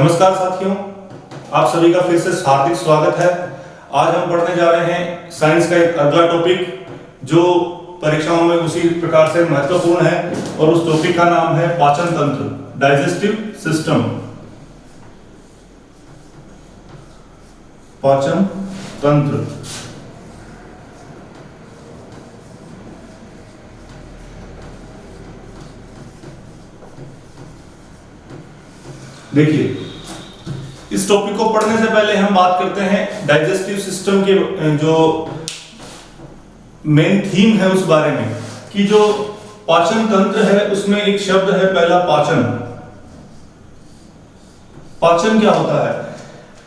नमस्कार साथियों, आप सभी का फिर से हार्दिक स्वागत है। आज हम पढ़ने जा रहे हैं साइंस का एक अगला टॉपिक जो परीक्षाओं में उसी प्रकार से महत्वपूर्ण है और उस टॉपिक का नाम है पाचन तंत्र, डाइजेस्टिव सिस्टम। पाचन तंत्र। देखिए, इस टॉपिक को पढ़ने से पहले हम बात करते हैं डाइजेस्टिव सिस्टम के जो मेन थीम है उस बारे में कि जो पाचन तंत्र है उसमें एक शब्द है पहला पाचन। पाचन क्या होता है?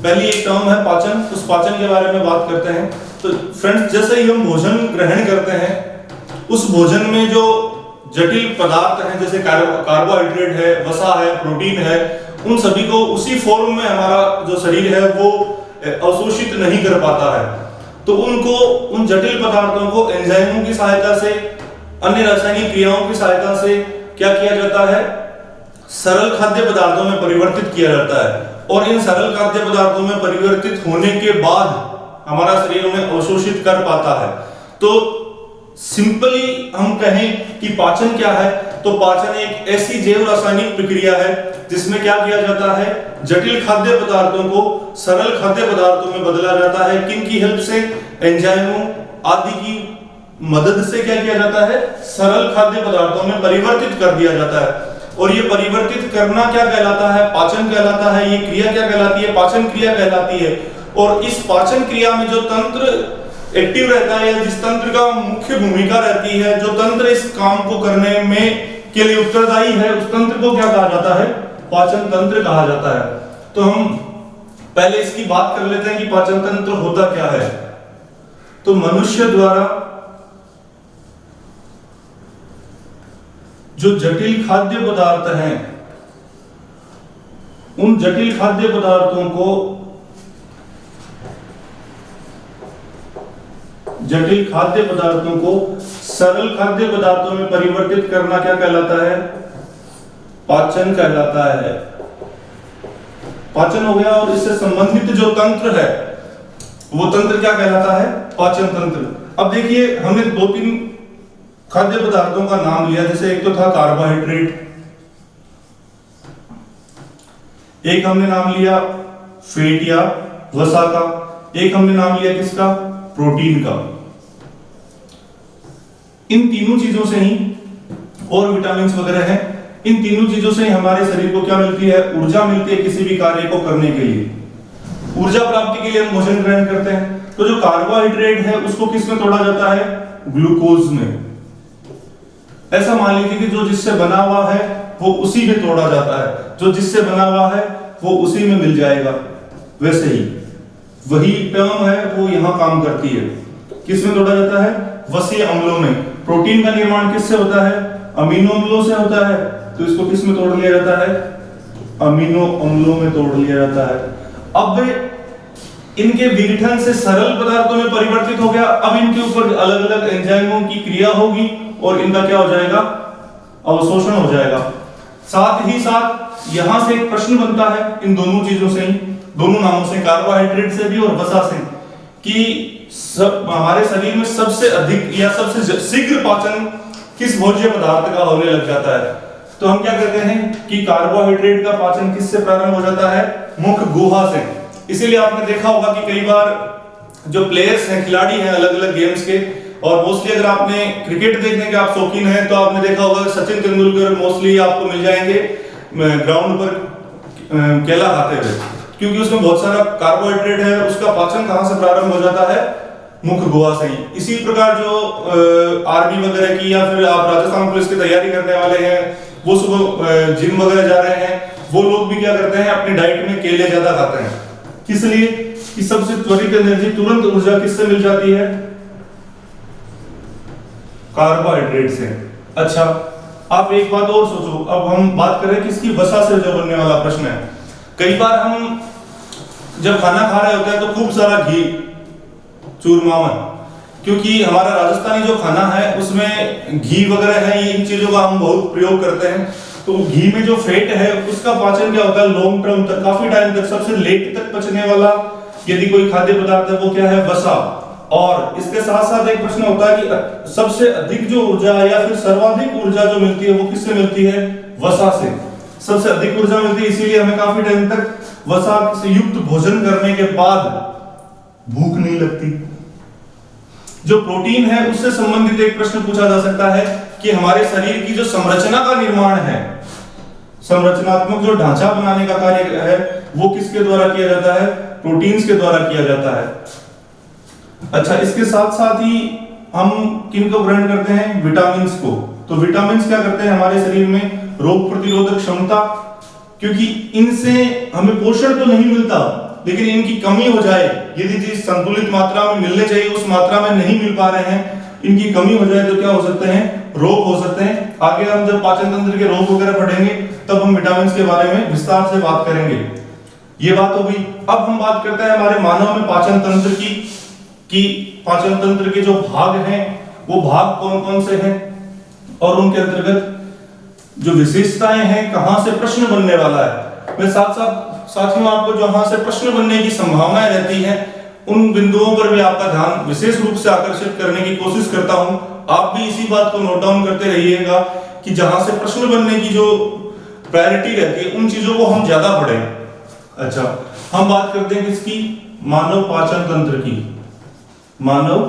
पहली एक टर्म है पाचन, उस पाचन के बारे में बात करते हैं। तो फ्रेंड्स, जैसे ही हम भोजन ग्रहण करते हैं उस भोजन में जो जटिल पदार्थ हैं जैसे कार्बोहाइड्रेट है, वसा है, प्रोटीन है, उन सभी को उसी फॉर्म में हमारा जो शरीर है वो अवशोषित नहीं कर पाता है। तो उन जटिल पदार्थों को एंजाइमों की सहायता से, अन्य रासायनिक क्रियाओं की सहायता से क्या किया जाता है? सरल खाद्य पदार्थों में परिवर्तित किया जाता है। और इन सरल खाद्य पदार्थों में परिवर्तित होने के बाद हमारा शरीर उन्हें अवशोषित कर पाता है। तो सिंपली हम कहें कि पाचन क्या है, तो पाचन एक ऐसी जैव रासायनिक प्रक्रिया है जिसमें क्या किया जाता है? जटिल खाद्य पदार्थों को सरल खाद्य पदार्थों में बदला जाता है। किन की हेल्प से? एंजाइमों आदि की मदद से क्या किया जाता है? सरल खाद्य पदार्थों में परिवर्तित कर दिया जाता है। और ये परिवर्तित करना क्या कहलाता है? पाचन कहलाता है। ये क्रिया क्या कहलाती है? पाचन क्रिया कहलाती है। और इस पाचन क्रिया में जो तंत्र एक्टिव रहता है या जिस तंत्र का मुख्य भूमिका रहती है, जो तंत्र इस काम को करने में के लिए उत्तरदायी है, उस तंत्र को क्या कहा जाता है? पाचन तंत्र कहा जाता है। तो हम पहले इसकी बात कर लेते हैं कि पाचन तंत्र होता क्या है। तो मनुष्य द्वारा जो जटिल खाद्य पदार्थ हैं, उन जटिल खाद्य पदार्थों को सरल खाद्य पदार्थों में परिवर्तित करना क्या कहलाता है? पाचन कहलाता है। पाचन हो गया। और इससे संबंधित जो तंत्र है वो तंत्र क्या कहलाता है? पाचन तंत्र। अब देखिए, हमने दो तीन खाद्य पदार्थों का नाम लिया। जैसे एक तो था कार्बोहाइड्रेट, एक हमने नाम लिया फैट या वसा का, एक हमने नाम लिया किसका? प्रोटीन का। इन तीनों चीजों से ही, और विटामिन वगैरह हैं, इन तीनों चीजों से हमारे शरीर को क्या मिलती है? ऊर्जा मिलती है किसी भी कार्य को करने के लिए। ऊर्जा प्राप्ति के लिए हम भोजन ग्रहण करते हैं। तो जो कार्बोहाइड्रेट है उसको किस में तोड़ा जाता है? ग्लूकोज में। ऐसा मान लीजिए कि जो जिससे बना हुआ है वो उसी में तोड़ा जाता है, जो जिससे बना हुआ है वो उसी में मिल जाएगा। वैसे ही वही टर्म है वो यहां काम करती है। किस में तोड़ा जाता है? वसीय अम्लों में। प्रोटीन का निर्माण किससे होता है? अमीनो अम्लों से होता है। तो इसको किस में तोड़ लिया जाता है? अमीनो अम्लों में तोड़ लिया जाता है। अब इनके विघटन से सरल पदार्थों में परिवर्तित हो गया। अब इनके ऊपर अलग अलग एंजाइमों की क्रिया होगी और इनका क्या हो जाएगा? अवशोषण हो जाएगा। साथ ही साथ यहां से एक प्रश्न बनता है इन दोनों चीजों से, दोनों नामों से, कार्बोहाइड्रेट से भी और वसा से, कि हमारे शरीर में सबसे अधिक या सबसे शीघ्र पाचन किस भोज्य पदार्थ का होने लग जाता है। तो हम क्या कहते हैं कि कार्बोहाइड्रेट का पाचन किससे प्रारंभ हो जाता है? मुख गुहा से। इसीलिए आपने देखा होगा कि कई बार जो प्लेयर्स हैं, खिलाड़ी हैं अलग अलग गेम्स के, और मोस्टली अगर आपने क्रिकेट देखने के आप शौकीन हैं तो आपने देखा होगा सचिन तेंदुलकर मोस्टली आपको मिल जाएंगे ग्राउंड पर केला खाते हुए, क्योंकि उसमें बहुत सारा कार्बोहाइड्रेट है। उसका पाचन कहां से प्रारंभ हो जाता है? मुख गुहा से ही। इसी प्रकार जो आर्मी वगैरह की या फिर आप राजस्थान पुलिस की तैयारी करने वाले हैं, वो सुबह जिम वगैरह जा रहे हैं, वो लोग भी क्या करते हैं? अपनी डाइट में केले ज्यादा खाते हैं। किस लिए? कि सबसे त्वरित एनर्जी, तुरंत ऊर्जा किससे मिल जाती है? कार्बोहाइड्रेट से। अच्छा, आप एक बात और सोचो। अब हम बात करें किसकी? वसा से जो बनने वाला प्रश्न है। कई बार हम जब खाना खा रहे होते हैं तो खूब सारा घी, चूरमावन, क्योंकि हमारा राजस्थानी जो खाना है उसमें घी वगैरह है, इन चीजों का हम बहुत प्रयोग करते हैं। तो घी में जो फैट है उसका पाचन क्या होता है, लॉन्ग टर्म तक, काफी टाइम तक, सबसे लेट तक पचने वाला यदि कोई खाद्य पदार्थ है वो क्या है, वसा। और इसके साथ साथ एक प्रश्न होता है कि सबसे अधिक जो ऊर्जा या फिर सर्वाधिक ऊर्जा जो मिलती है वो किससे मिलती है, वसा से सबसे अधिक ऊर्जा मिलती है। इसीलिए हमें काफी टाइम तक वसा से युक्त भोजन करने के बाद भूख नहीं लगती। जो प्रोटीन है उससे संबंधित एक प्रश्न पूछा जा सकता है कि हमारे शरीर की जो संरचना का निर्माण है, संरचनात्मक जो ढांचा बनाने का कार्य है वो किसके द्वारा किया जाता है, प्रोटीन्स के द्वारा किया जाता है। अच्छा, इसके साथ साथ ही हम किनको ग्रहण करते हैं, विटामिन्स को। तो विटामिन्स क्या करते हैं हमारे शरीर में, रोग प्रतिरोधक क्षमता, क्योंकि इनसे हमें पोषण तो नहीं मिलता लेकिन इनकी कमी हो जाए, यदि जिस संतुलित मात्रा में मिलने चाहिए उस मात्रा में नहीं मिल पा रहे हैं, इनकी कमी हो जाए तो क्या हो सकते हैं, रोग हो सकते हैं। आगे हम जब पाचन तंत्र के रोग वगैरह पढ़ेंगे तब हम विटामिन के बारे में विस्तार से बात करेंगे। ये बात हो गई। अब हम बात करते हैं हमारे मानव में पाचन तंत्र की पाचन तंत्र के जो भाग हैं वो भाग कौन कौन से हैं और उनके अंतर्गत जो विशेषताएं हैं, कहां से प्रश्न बनने वाला है। मैं साथ साथ साथियों आपको जहां से प्रश्न बनने की संभावनाएं रहती हैं उन बिंदुओं पर भी आपका ध्यान विशेष रूप से आकर्षित करने की कोशिश करता हूं। आप भी इसी बात को नोट डाउन करते रहिएगा कि जहां से प्रश्न बनने की जो प्रायोरिटी रहती है उन चीजों को हम ज्यादा पढ़ें। अच्छा, हम बात करते हैं किसकी, मानव पाचन तंत्र की। मानव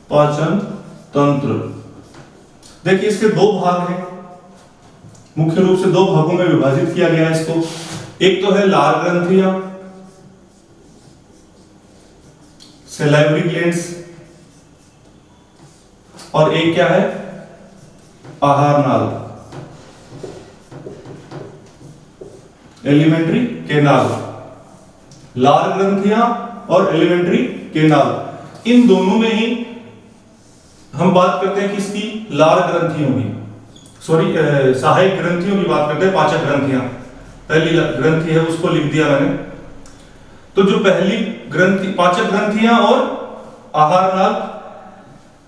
पाचन तंत्र, देखिए इसके दो भाग हैं, मुख्य रूप से दो भागों में विभाजित किया गया है इसको। एक तो है लार ग्रंथियां, सैलाइवरी ग्लैंड्स, और एक क्या है, आहार नाल, एलिमेंट्री केनाल। लार ग्रंथियां और एलिमेंट्री केनाल, इन दोनों में ही हम बात करते हैं किसकी, लार ग्रंथियों की, सॉरी सहायक ग्रंथियों की बात करते हैं, पाचक ग्रंथियां। पहली ग्रंथि है उसको लिख दिया मैंने। तो जो पहली ग्रंथि, पाचक ग्रंथियां और आहार नाल।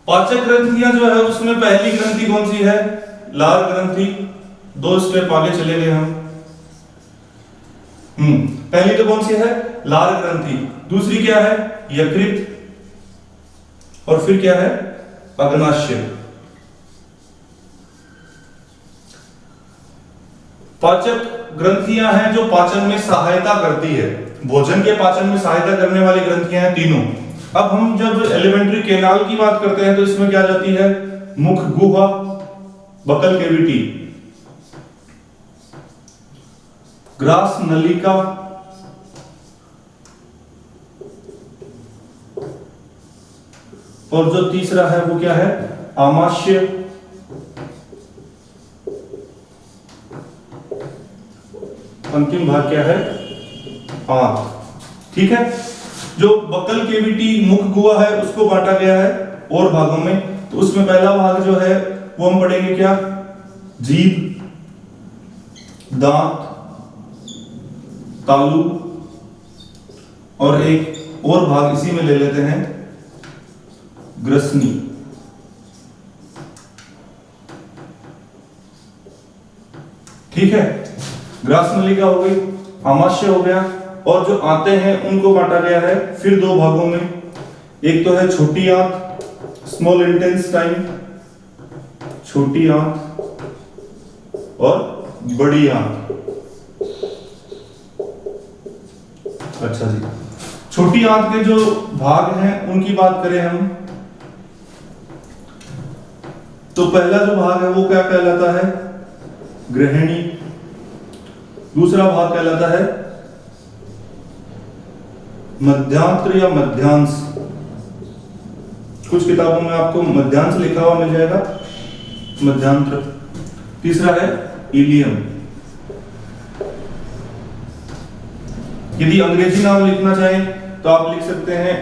पाचक ग्रंथियां जो है उसमें पहली ग्रंथि कौन सी है, लार ग्रंथि। दो स्टेप आगे चले गए हम। पहली तो कौन सी है, लार ग्रंथि। दूसरी क्या है, यकृत, और फिर क्या है, अग्नाशय। पाचक ग्रंथियां हैं जो पाचन में सहायता करती है, भोजन के पाचन में सहायता करने वाली ग्रंथियां हैं तीनों। अब हम जब एलिमेंट्री केनाल की बात करते हैं तो इसमें क्या जाती है, मुख गुहा, बकल कैविटी, ग्रास नलिका, और जो तीसरा है वो क्या है, आमाशय। अंतिम भाग क्या है, आंत। ठीक है, जो बकल कैविटी, मुख गुहा है उसको बांटा गया है और भागों में। तो उसमें पहला भाग जो है वो हम पढ़ेंगे क्या, जीभ, दांत, तालु, और एक और भाग इसी में ले लेते हैं, ग्रसनी। ठीक है, ग्रास नलिका हो गई, आमाशय हो गया, और जो आते हैं उनको बांटा गया है फिर दो भागों में। एक तो है छोटी आंत, स्मॉल इंटेस्टाइन, छोटी आंत, और बड़ी आंत। अच्छा जी, छोटी आंत के जो भाग हैं उनकी बात करें हम, तो पहला जो भाग है वो क्या कहलाता है, ग्रहणी। दूसरा भाग कहलाता है मध्यांत्र या मध्यांश। कुछ किताबों में आपको मध्यांश लिखा हुआ मिल जाएगा, मध्यांत्र। तीसरा है इलियम। यदि अंग्रेजी नाम लिखना चाहें तो आप लिख सकते हैं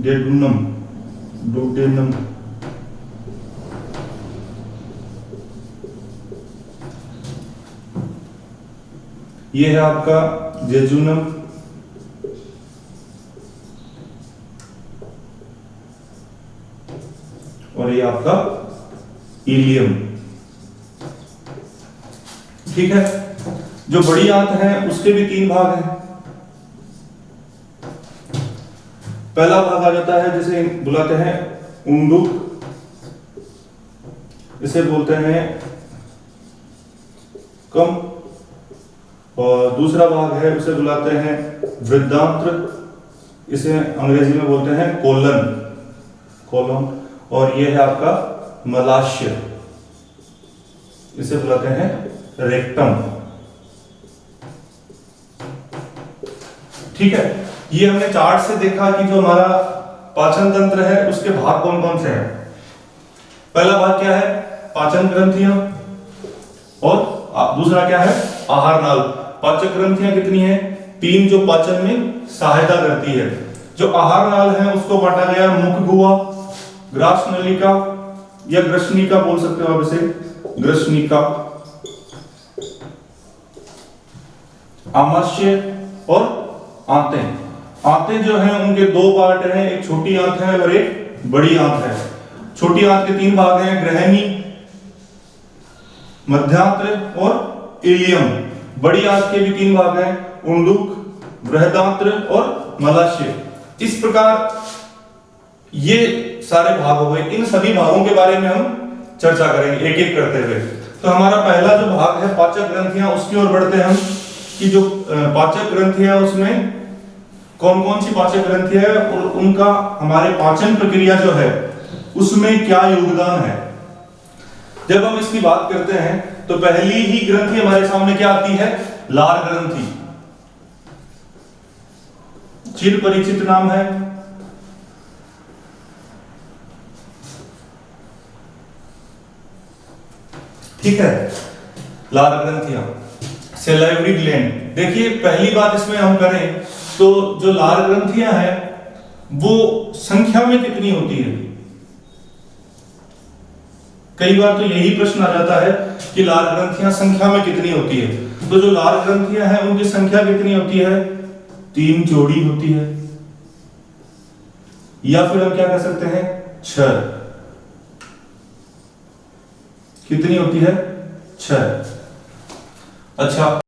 डेडुनम, डोडेनम। ये है आपका जेजुनम, और ये आपका इलियम। ठीक है, जो बड़ी आंत है उसके भी 3 भाग हैं। पहला भाग आ जाता है जिसे बुलाते हैं उंडुक, इसे बोलते हैं कम, और दूसरा भाग है उसे बुलाते हैं वृद्धांत्र, इसे अंग्रेजी में बोलते हैं कोलन, और यह है आपका मलाशय, इसे बुलाते हैं रेक्टम। ठीक है, ये हमने चार्ट से देखा कि जो हमारा पाचन तंत्र है उसके भाग कौन कौन से हैं। पहला भाग क्या है, पाचन ग्रंथियां, और दूसरा क्या है, आहार नाल। पाचक ग्रंथियां कितनी हैं, 3 जो पाचन में सहायता करती है। जो आहार नाल है उसको बांटा गया मुख गुहा, ग्रास नलिका या ग्रसनिका बोल सकते हो आप इसे, ग्रसनिका, आमाशय और आंतें। आंतें जो हैं उनके 2 पार्ट हैं, एक छोटी आंत है और एक बड़ी आंत है। छोटी आंत के 3 भाग हैं, ग्रहणी, मध्यांत्र और इलियम। बड़ी आंत के भी 3 भाग हैं, उंडुक, बृहदांत्र और मलाशय। इस प्रकार ये सारे भाग हो गए। इन सभी भागों के बारे में हम चर्चा करेंगे एक एक करते हुए। तो हमारा पहला जो भाग है पाचक ग्रंथियां, उसकी ओर बढ़ते हैं हम कि जो पाचक ग्रंथियां उसमें कौन कौन सी पाचक ग्रंथियां है और उनका हमारे पाचन प्रक्रिया जो है उसमें क्या योगदान है। जब हम इसकी बात करते हैं तो पहली ही ग्रंथि हमारे सामने क्या आती है, लार ग्रंथि। चिर परिचित नाम है। ठीक है, लार ग्रंथियां, सेलाइवरी ग्लैंड। देखिए पहली बात इसमें हम करें तो जो लार ग्रंथियां हैं वो संख्या में कितनी होती है। कई बार तो यही प्रश्न आ जाता है कि लार ग्रंथियां संख्या में कितनी होती है। तो जो लार ग्रंथियां हैं उनकी संख्या कितनी होती है, 3 जोड़ी होती है, या फिर हम क्या कह सकते हैं 6। कितनी होती है, 6। अच्छा,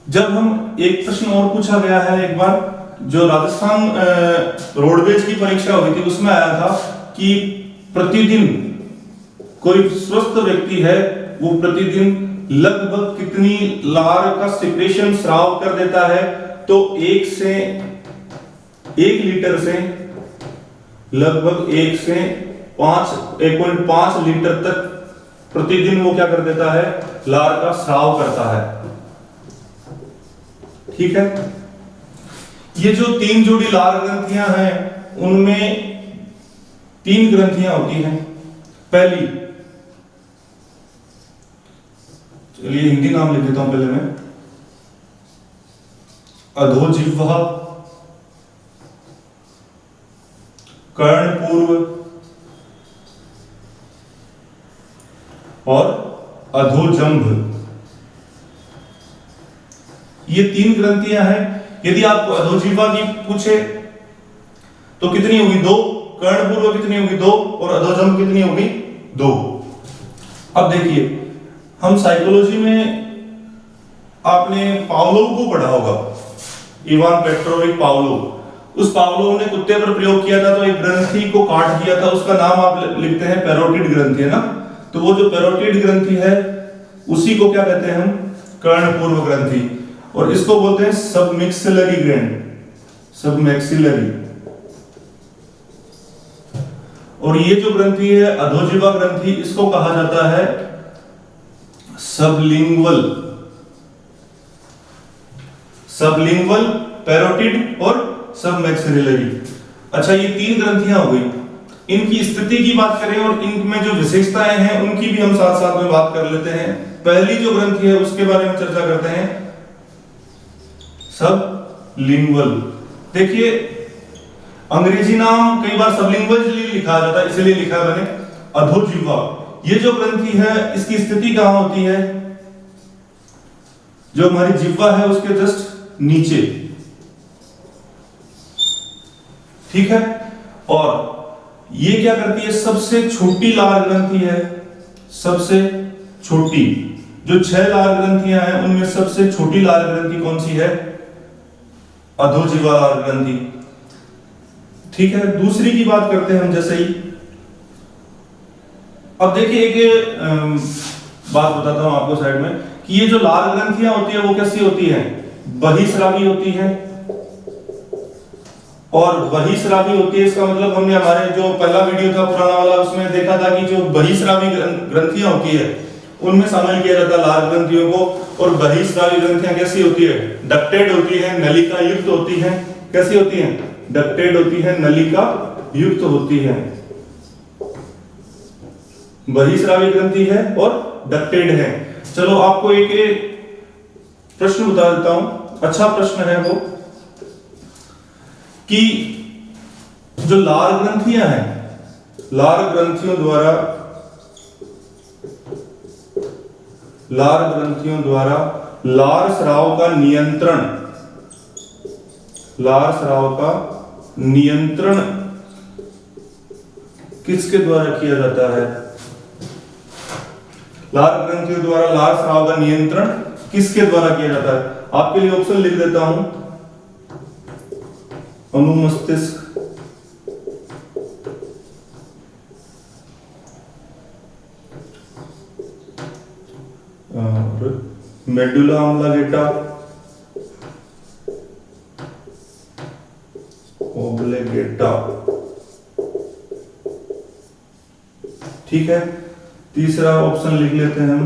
जब हम एक प्रश्न और पूछा गया है एक बार, जो राजस्थान रोडवेज की परीक्षा हुई थी उसमें आया था कि प्रतिदिन कोई स्वस्थ व्यक्ति है वो प्रतिदिन लगभग कितनी लार का सिक्रेशन स्राव कर देता है। तो 1 लीटर से लगभग 1.5 लीटर तक प्रतिदिन वो क्या कर देता है, लार का स्राव करता है। ठीक है, ये जो 3 जोड़ी लार ग्रंथियां हैं उनमें 3 ग्रंथियां होती हैं। पहली, चलिए हिंदी नाम लिख देता हूं पहले मैं, अधोजिह्वा, कर्णपूर्व और अधोजंभ। ये 3 ग्रंथियां हैं। यदि आपको अधोजिह्वा की पूछे तो कितनी होगी, 2। कर्णपूर्व कितनी होगी, 2, और अधोजंभ कितनी होगी, 2। अब देखिए, हम साइकोलॉजी में आपने पावलोव को पढ़ा होगा, इवान पेट्रोविच पावलोव। उस पावलोव ने कुत्ते पर प्रयोग किया था तो एक ग्रंथि को काट दिया था, उसका नाम आप लिखते हैं पैरोटिड ग्रंथि, है ना। तो वो जो पैरोटिड ग्रंथि है उसी को क्या कहते हैं हम, कर्णपूर्व ग्रंथि, और इसको बोलते हैं सबमैक्सिलरी ग्लैंड, सबमैक्सिलरी। और ये जो ग्रंथि है अधोजिह्वा ग्रंथि, इसको कहा जाता है सबलिंगुअल, सबलिंगुअल, पैरोटिड और सबमैक्सिलरी। अच्छा, ये 3 ग्रंथियां हो गई। इनकी स्थिति की बात करें और इनमें जो विशेषताएं हैं उनकी भी हम साथ साथ में बात कर लेते हैं। पहली जो ग्रंथि है उसके बारे में चर्चा करते हैं, सबलिंगुअल। देखिए अंग्रेजी नाम कई बार सबलिंगुअल लिखा जाता है, इसलिए लिखा है मैंने अधोजिह्वा। ये जो ग्रंथि है इसकी स्थिति कहां होती है, जो हमारी जिह्वा है उसके जस्ट नीचे। ठीक है, और ये क्या करती है, सबसे छोटी लार ग्रंथि है, सबसे छोटी, जो 6 लार ग्रंथियां हैं उनमें सबसे छोटी लार ग्रंथि कौन सी है, अधोजिह्वा लार ग्रंथि। ठीक है, दूसरी की बात करते हैं हम जैसे ही। अब देखिए एक बात बताता हूं आपको साइड में कि ये जो लार ग्रंथियां होती है वो कैसी होती है, बहिस्रावी होती है। और बहिस्रावी होती है, इसका मतलब हमने हमारे जो पहला वीडियो था पुराना वाला उसमें देखा था कि जो बहिस्रावी ग्रंथियां होती है उनमें शामिल किया जाता है लार ग्रंथियों को। और बहिस्रावी ग्रंथियां कैसी होती है, डक्टेड होती है, नलिका युक्त होती है। कैसी होती है, डक्टेड होती है, नलिका युक्त होती है। बहिस्रावी ग्रंथि है और डक्टेड है। चलो आपको एक प्रश्न बता देता हूं, अच्छा प्रश्न है वो, कि जो लार ग्रंथियां हैं, लार ग्रंथियों द्वारा लार स्राव का नियंत्रण, लार स्राव का नियंत्रण किसके द्वारा किया जाता है, लार ग्रंथियों द्वारा लार स्राव का नियंत्रण किसके द्वारा किया जाता है। आपके लिए ऑप्शन लिख देता हूं, अनुमस्तिष्क, मेडुला ऑब्लिगेटा, ठीक है। तीसरा ऑप्शन लिख लेते हैं हम,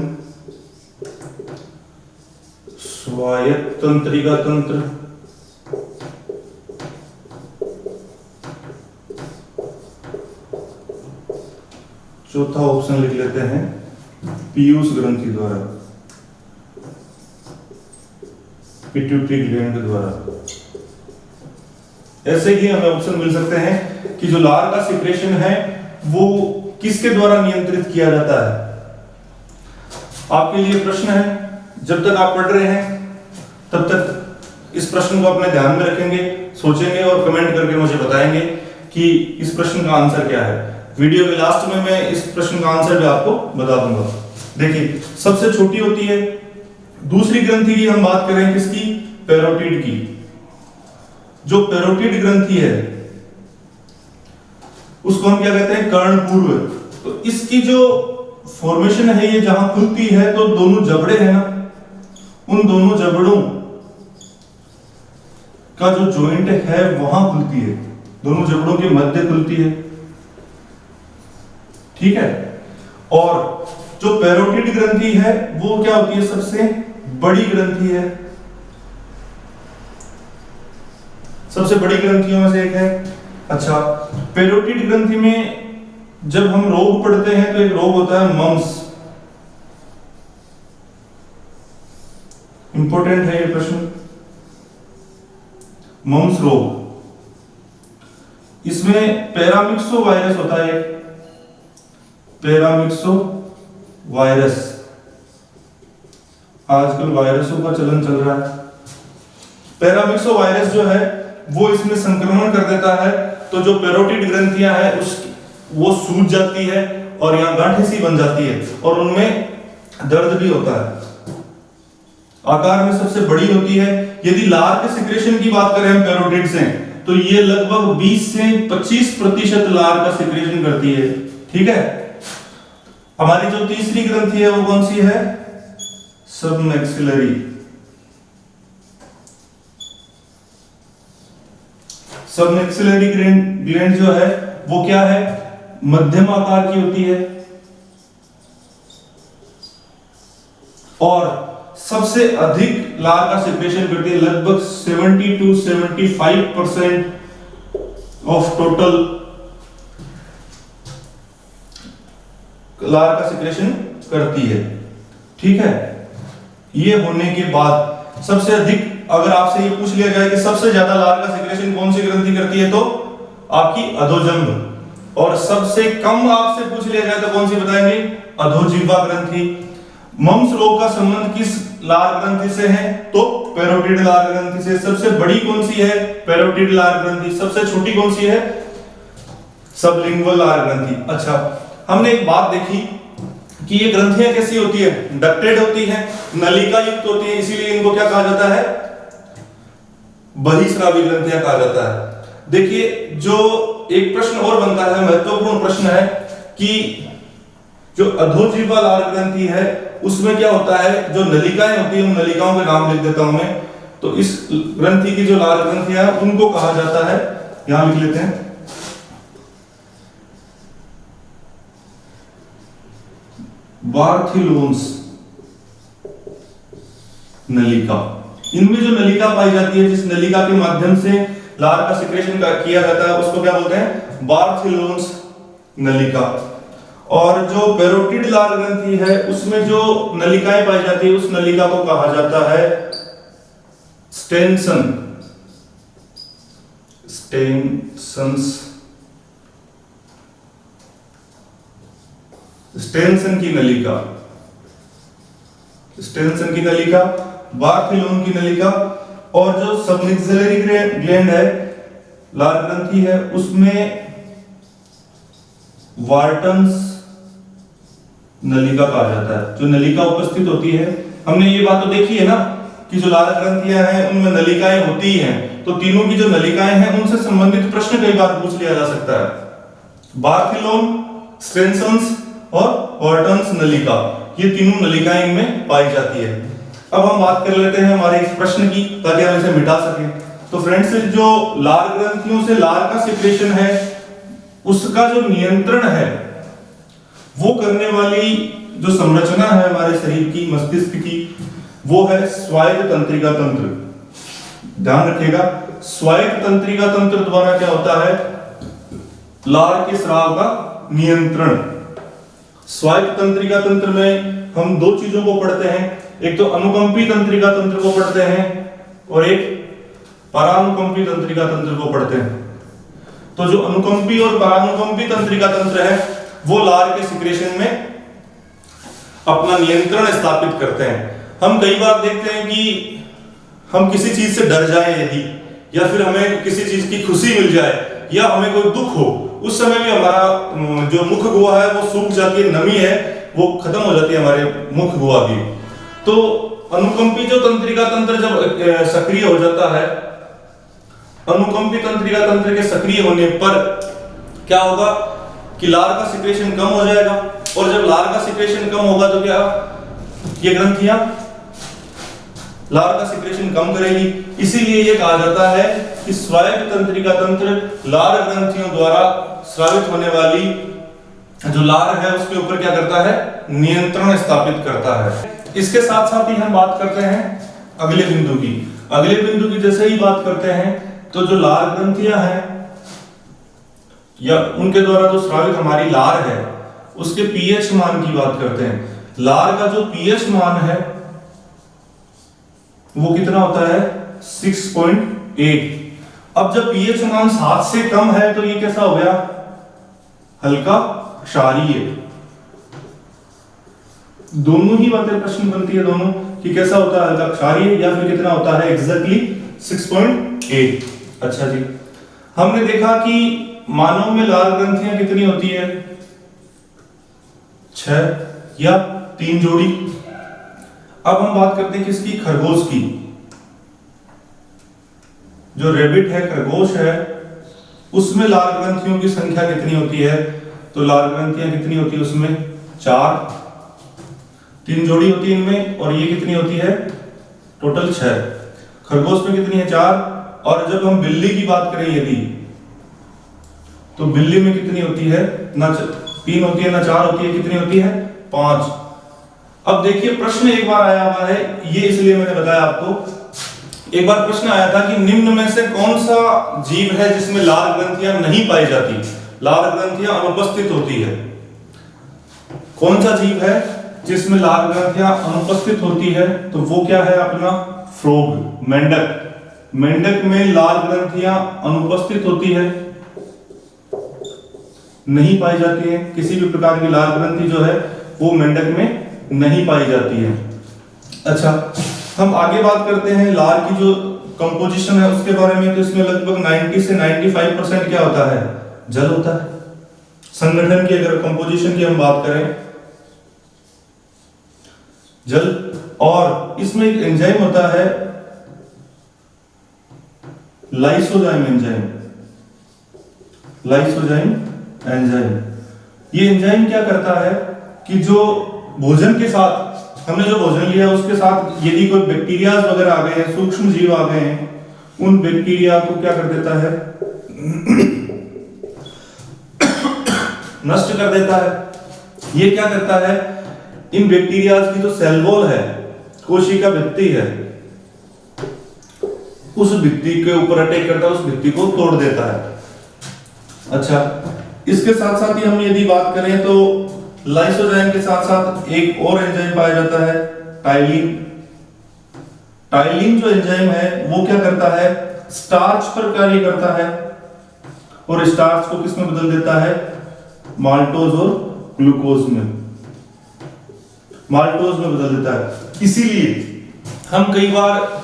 स्वायत्त तंत्रिका तंत्र, चौथा ऑप्शन लिख लेते हैं पीयूष ग्रंथि द्वारा, पिट्यूटरी ग्लैंड द्वारा। ऐसे ही हमें ऑप्शन मिल सकते हैं कि जो लार का सिक्रेशन है वो किसके द्वारा नियंत्रित किया जाता है। आपके लिए प्रश्न है, जब तक आप पढ़ रहे हैं तब तक इस प्रश्न को अपने ध्यान में रखेंगे, सोचेंगे और कमेंट करके मुझे बताएंगे कि इस प्रश्न का आंसर क्या है। वीडियो के लास्ट में मैं इस प्रश्न का आंसर भी आपको बता दूंगा। देखिए, सबसे छोटी होती है। दूसरी ग्रंथि की हम बात करें किसकी, पैरोटिड की। जो पैरोटिड ग्रंथि है उसको हम क्या कहते हैं, कर्णपूर्व। तो इसकी जो फॉर्मेशन है, ये जहां खुलती है तो दोनों जबड़े हैं ना, उन दोनों जबड़ों का जो जॉइंट है वहां खुलती है, दोनों जबड़ों के मध्य खुलती है। ठीक है। और जो पैरोटिड ग्रंथि है वो क्या होती है, सबसे बड़ी ग्रंथि है, सबसे बड़ी ग्रंथियों में से एक है। अच्छा, पैरोटिड ग्रंथि में जब हम रोग पढ़ते हैं तो एक रोग होता है मम्स, इंपॉर्टेंट है ये प्रश्न, मम्स रोग। इसमें पैरामिक्सो वायरस होता है, पैरामिक्सो वायरस, आजकल वायरसों का चलन चल रहा है। पैरामिक्सो वायरस जो है वो इसमें संक्रमण कर देता है, तो जो पैरोटिड ग्रंथियां हैं वो सूज जाती है और यहां गांठें सी बन जाती है और उनमें दर्द भी होता है। आकार में सबसे बड़ी होती है। यदि लार के सिक्रेशन की बात करें हम पैरोटिड से, तो ये लगभग 20 से 25% लार का सिक्रेशन करती है। ठीक है। हमारी जो तीसरी ग्रंथि है वो कौन सी है, सबमैक्सिलरी। सबमैक्सिलरी ग्लैंड जो है वो क्या है, मध्यम आकार की होती है और सबसे अधिक लार का सिक्रेशन करती है, लगभग 70 to 75% ऑफ टोटल लार का सिक्रेशन करती है। ठीक है। ये होने के बाद सबसे अधिक, अगर आपसे ये पूछ लिया जाए कि सबसे ज्यादा लार का सिक्रेशन कौन सी ग्रंथि करती है, तो आपकी अधोजंग। और सबसे कम आपसे पूछ लिया जाए तो कौन सी बताएंगे, अधोजिह्वा ग्रंथि। मम्स रोग का संबंध किस लार ग्रंथि से है, तो पैरोटिड लार ग्रंथि से। सबसे बड़ी कौन सी है, पैरोटिड लार ग्रंथि। सबसे छोटी कौन सी है, सबलिंगुअल लार ग्रंथि। अच्छा, हमने एक बात देखी कि ये ग्रंथियां कैसी होती है, डक्टेड होती है, नलिका युक्त होती है, इसीलिए इनको क्या कहा जाता है, बहिस्रावी ग्रंथियां कहा जाता है। देखिए, जो एक प्रश्न और बनता है, महत्वपूर्ण प्रश्न है कि जो अधोजीवा लार ग्रंथि है उसमें क्या होता है, जो नलिकाएं होती है उन नलिकाओं के नाम लिख देता हूं मैं। तो इस ग्रंथि की जो लार ग्रंथियां हैं उनको कहा जाता है, यहां लिख लेते हैं, बार्थिलोन्स नलिका। इनमें जो नलिका पाई जाती है, जिस नलिका के माध्यम से लार का सिक्रेशन किया जाता है, उसको क्या बोलते हैं, बार्थिलोन्स नलिका। और जो पैरोटिड लार ग्रंथि है उसमें जो नलिकाएं पाई जाती है उस नलिका को कहा जाता है स्टेनसन, स्टेनसन की नलिका, स्टेनसन की नलिका, बार्थिलोन की नलिका। और जो सबमिक्सिलरी ग्लैंड है, लार ग्रंथि है, उसमें वार्टन्स नलिका कहा जाता है। जो नलिका उपस्थित होती है, हमने ये बात तो देखी है ना कि जो लार ग्रंथियां हैं उनमें नलिकाएं होती हैं, तो तीनों की जो नलिकाएं हैं उनसे संबंधित प्रश्न कई बार पूछ लिया जा सकता है। बार्थिलोन, स्टेनसन्स और वार्टन्स नलिका, ये तीनों नलिकाएं इनमें पाई जाती है। अब हम बात कर लेते हैं हमारे इस प्रश्न की, ताकि हम इसे मिटा सकें। तो फ्रेंड्स, जो लार ग्रंथियों से लार का सिक्रेशन है उसका जो नियंत्रण है वो करने वाली जो संरचना है हमारे शरीर की, मस्तिष्क की, वो है स्वायत्त तंत्रिका तंत्र। ध्यान रखिएगा, स्वायत्त तंत्रिका तंत्र द्वारा क्या होता है, लार के स्राव का नियंत्रण। स्वायत्त तंत्रिका तंत्र में हम दो चीजों को पढ़ते हैं, एक तो अनुकंपी तंत्रिका तंत्र को पढ़ते हैं और एक परानुकंपी तंत्रिका तंत्र को पढ़ते हैं। तो जो अनुकंपी और परानुकंपी तंत्रिका तंत्र है वो लार के सिक्रेशन में अपना नियंत्रण स्थापित करते हैं। हम कई बार देखते हैं कि हम किसी चीज से डर जाएं यदि, या फिर हमें किसी चीज की खुशी मिल जाए, या हमें कोई दुख हो, उस समय भी हमारा जो मुख गुहा है वो सूख जाती है, नमी है वो खत्म हो जाती है हमारे मुख गुहा की। तो अनुकंपी जो तंत्रिका तंत्र जब सक्रिय हो जाता है, अनुकंपी तंत्रिका तंत्र के सक्रिय होने पर क्या होगा कि लार का सिक्रेशन कम हो जाएगा, और जब लार का सिक्रेशन कम होगा तो क्या, ये ग्रंथियां लार का सिक्रेशन कम करेगी। इसीलिए ये कहा जाता है कि स्वायत्त तंत्रिका तंत्र लार ग्रंथियों द्वारा स्रावित होने वाली जो लार है उसके ऊपर क्या करता है, नियंत्रण स्थापित करता है। इसके साथ साथ ही हम बात करते हैं अगले बिंदु की। अगले बिंदु की जैसे ही बात करते हैं तो जो लार ग्रंथियां हैं या उनके द्वारा जो स्रावित हमारी लार है उसके पीएच मान की बात करते हैं। लार का जो पीएच मान है वो कितना होता है, 6.8। अब जब पीएच मान 7 से कम है तो ये कैसा हो गया, हल्का क्षारीय। दोनों ही बातें प्रश्न बनती है दोनों कि कैसा होता है, हल्का क्षारीय या फिर कितना होता है, एग्जैक्टली 6.8। अच्छा जी, हमने देखा कि मानव में लार ग्रंथियां कितनी होती है, 6 या 3 जोड़ी। अब हम बात करते हैं किसकी, खरगोश की। जो रेबिट है, खरगोश है, उसमें लार ग्रंथियों की संख्या कितनी होती है, तो लार ग्रंथियां कितनी होती है उसमें, 4, 3 जोड़ी होती है इनमें, और ये कितनी होती है, टोटल 6। खरगोश में कितनी है, 4। और जब हम बिल्ली की बात करें यदि, तो बिल्ली में कितनी होती है, ना 3 होती है ना 4 होती है, कितनी होती है, 5। अब देखिए, प्रश्न एक बार आया हुआ है, ये इसलिए मैंने बताया आपको। एक बार प्रश्न आया था कि निम्न में से कौन सा जीव है जिसमें लार ग्रंथियां नहीं पाई जाती, लार ग्रंथियां अनुपस्थित होती है। कौन सा जीव है जिसमें लार ग्रंथियां अनुपस्थित होती है, तो वो क्या है अपना, फ्रॉग, मेंढक। मेंढक में लार ग्रंथियां अनुपस्थित होती है, नहीं पाई जाती है। किसी भी प्रकार की लार ग्रंथि जो है वो मेंढक में नहीं पाई जाती है। अच्छा, हम आगे बात करते हैं लार की जो कंपोजिशन है उसके बारे में। तो इसमें लगभग 90 से 95% क्या होता है, जल होता है। संगठन की अगर कंपोजिशन की हम बात करें, जल, और इसमें एक एंजाइम होता है लाइसोजाइम एंजाइम। लाइसोजाइम एंजाइम, ये एंजाइम क्या करता है कि जो भोजन के साथ, हमने जो भोजन लिया उसके साथ यदि कोई बैक्टीरिया वगैरह आ गए हैं, सूक्ष्म जीव आ गए हैं, उन बैक्टीरिया को क्या कर देता है, नष्ट कर देता है। ये क्या करता है, इन बैक्टीरिया की जो सेल वॉल है, कोशिका भित्ति है, उस भित्ति के ऊपर अटैक करता है, उस भित्ति को तोड़ देता है। अच्छा, इसके साथ साथ ही हम यदि बात करें तो लाइसोजाइम के साथ साथ एक और एंजाइम पाया जाता है, टाइलिन। टाइलिन जो एंजाइम है वो क्या करता है, स्टार्च पर कार्य करता है और स्टार्च को किस में बदल देता है, माल्टोज और ग्लूकोज में, माल्टोज में बदल देता है। इसीलिए हम कई बार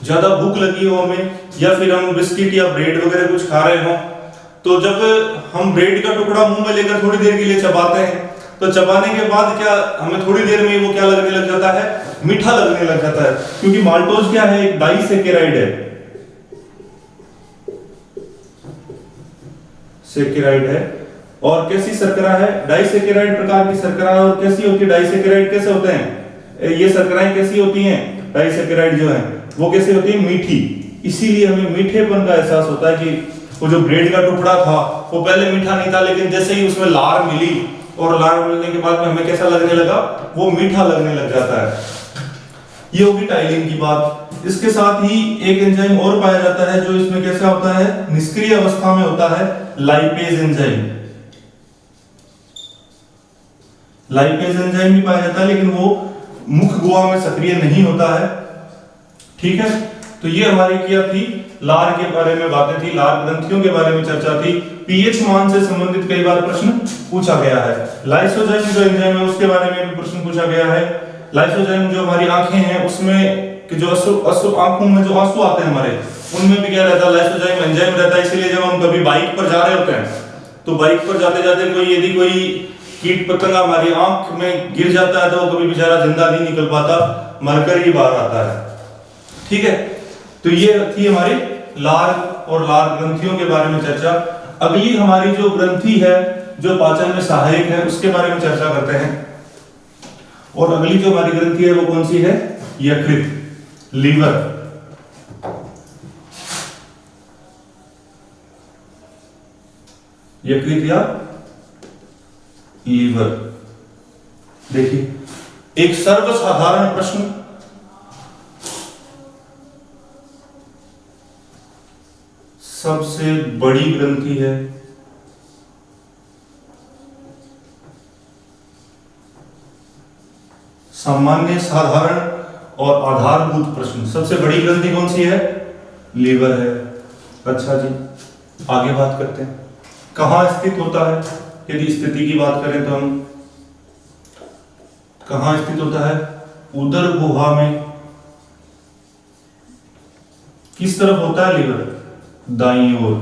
ज्यादा भूख लगी हो हमें, या फिर हम बिस्किट या ब्रेड वगैरह कुछ खा रहे हो, तो जब हम ब्रेड का टुकड़ा मुंह में लेकर थोड़ी देर के लिए चबाते हैं, तो चबाने के बाद क्या हमें थोड़ी देर में वो क्या लगने लग जाता है, मीठा लगने लग जाता है, क्योंकि माल्टोज क्या है, एक डाइसेकेराइड है, सेकेराइड है। और कैसी शर्करा है, डाइसेकेराइड प्रकार की शर्करा है। और कैसी होती है डाइसेकेराइड, कैसे होते हैं ये शर्कराएं, कैसी होती हैं डाइसेकेराइड जो है वो कैसे होती है, मीठी। इसीलिए हमें मीठेपन का एहसास होता है कि वो जो ब्रेड का टुकड़ा था वो पहले मीठा नहीं था, लेकिन जैसे ही उसमें लार मिली और लार मिलने के बाद में हमें कैसा लगने लगा, वो मीठा लगने लग जाता है। ये होगी टाइलिन की बात। इसके साथ ही एक एंजाइम और पाया जाता है जो इसमें कैसा होता है, निष्क्रिय अवस्था में होता है, लाइपेज एंजाइम। लाइपेज एंजाइम भी पाया जाता है, लेकिन वो मुख गुहा में सक्रिय नहीं होता है। ठीक है, तो ये हमारी क्या थी, लार के बारे में बातें थी, लार ग्रंथियों के बारे में चर्चा थी। पीएच मान से संबंधित कई बार प्रश्न पूछा गया है। लाइसोजाइम जो एंजाइम है उसके बारे में भी प्रश्न पूछा गया है। लाइसोजाइम जो हमारी आंखें हैं उसमें कि जो आंखों में जो आंसू आते हैं हमारे, उनमें भी क्या रहता है, लाइसोजाइम एंजाइम रहता है। इसीलिए जब हम कभी बाइक पर जा रहे होते हैं तो बाइक पर जाते जाते कोई यदि कोई कीट पतंगा हमारी आंख में गिर जाता है तो वो कभी बेचारा जिंदा नहीं निकल पाता, मरकर ही बाहर आता है। ठीक है, तो ये थी हमारी लार और लार ग्रंथियों के बारे में चर्चा। अगली हमारी जो ग्रंथि है जो पाचन में सहायक है उसके बारे में चर्चा करते हैं। और अगली जो हमारी ग्रंथि है वो कौन सी है, यकृत, लीवर। यकृत या लीवर। देखिए एक सर्वसाधारण प्रश्न, सबसे बड़ी ग्रंथि है, सामान्य, साधारण और आधारभूत प्रश्न। सबसे बड़ी ग्रंथि कौन सी है, लीवर है। अच्छा जी, आगे बात करते हैं। कहां स्थित होता है, यदि स्थिति की बात करें तो हम कहां स्थित होता है, उदर गुहा में। किस तरफ होता है लीवर, दाईं ओर।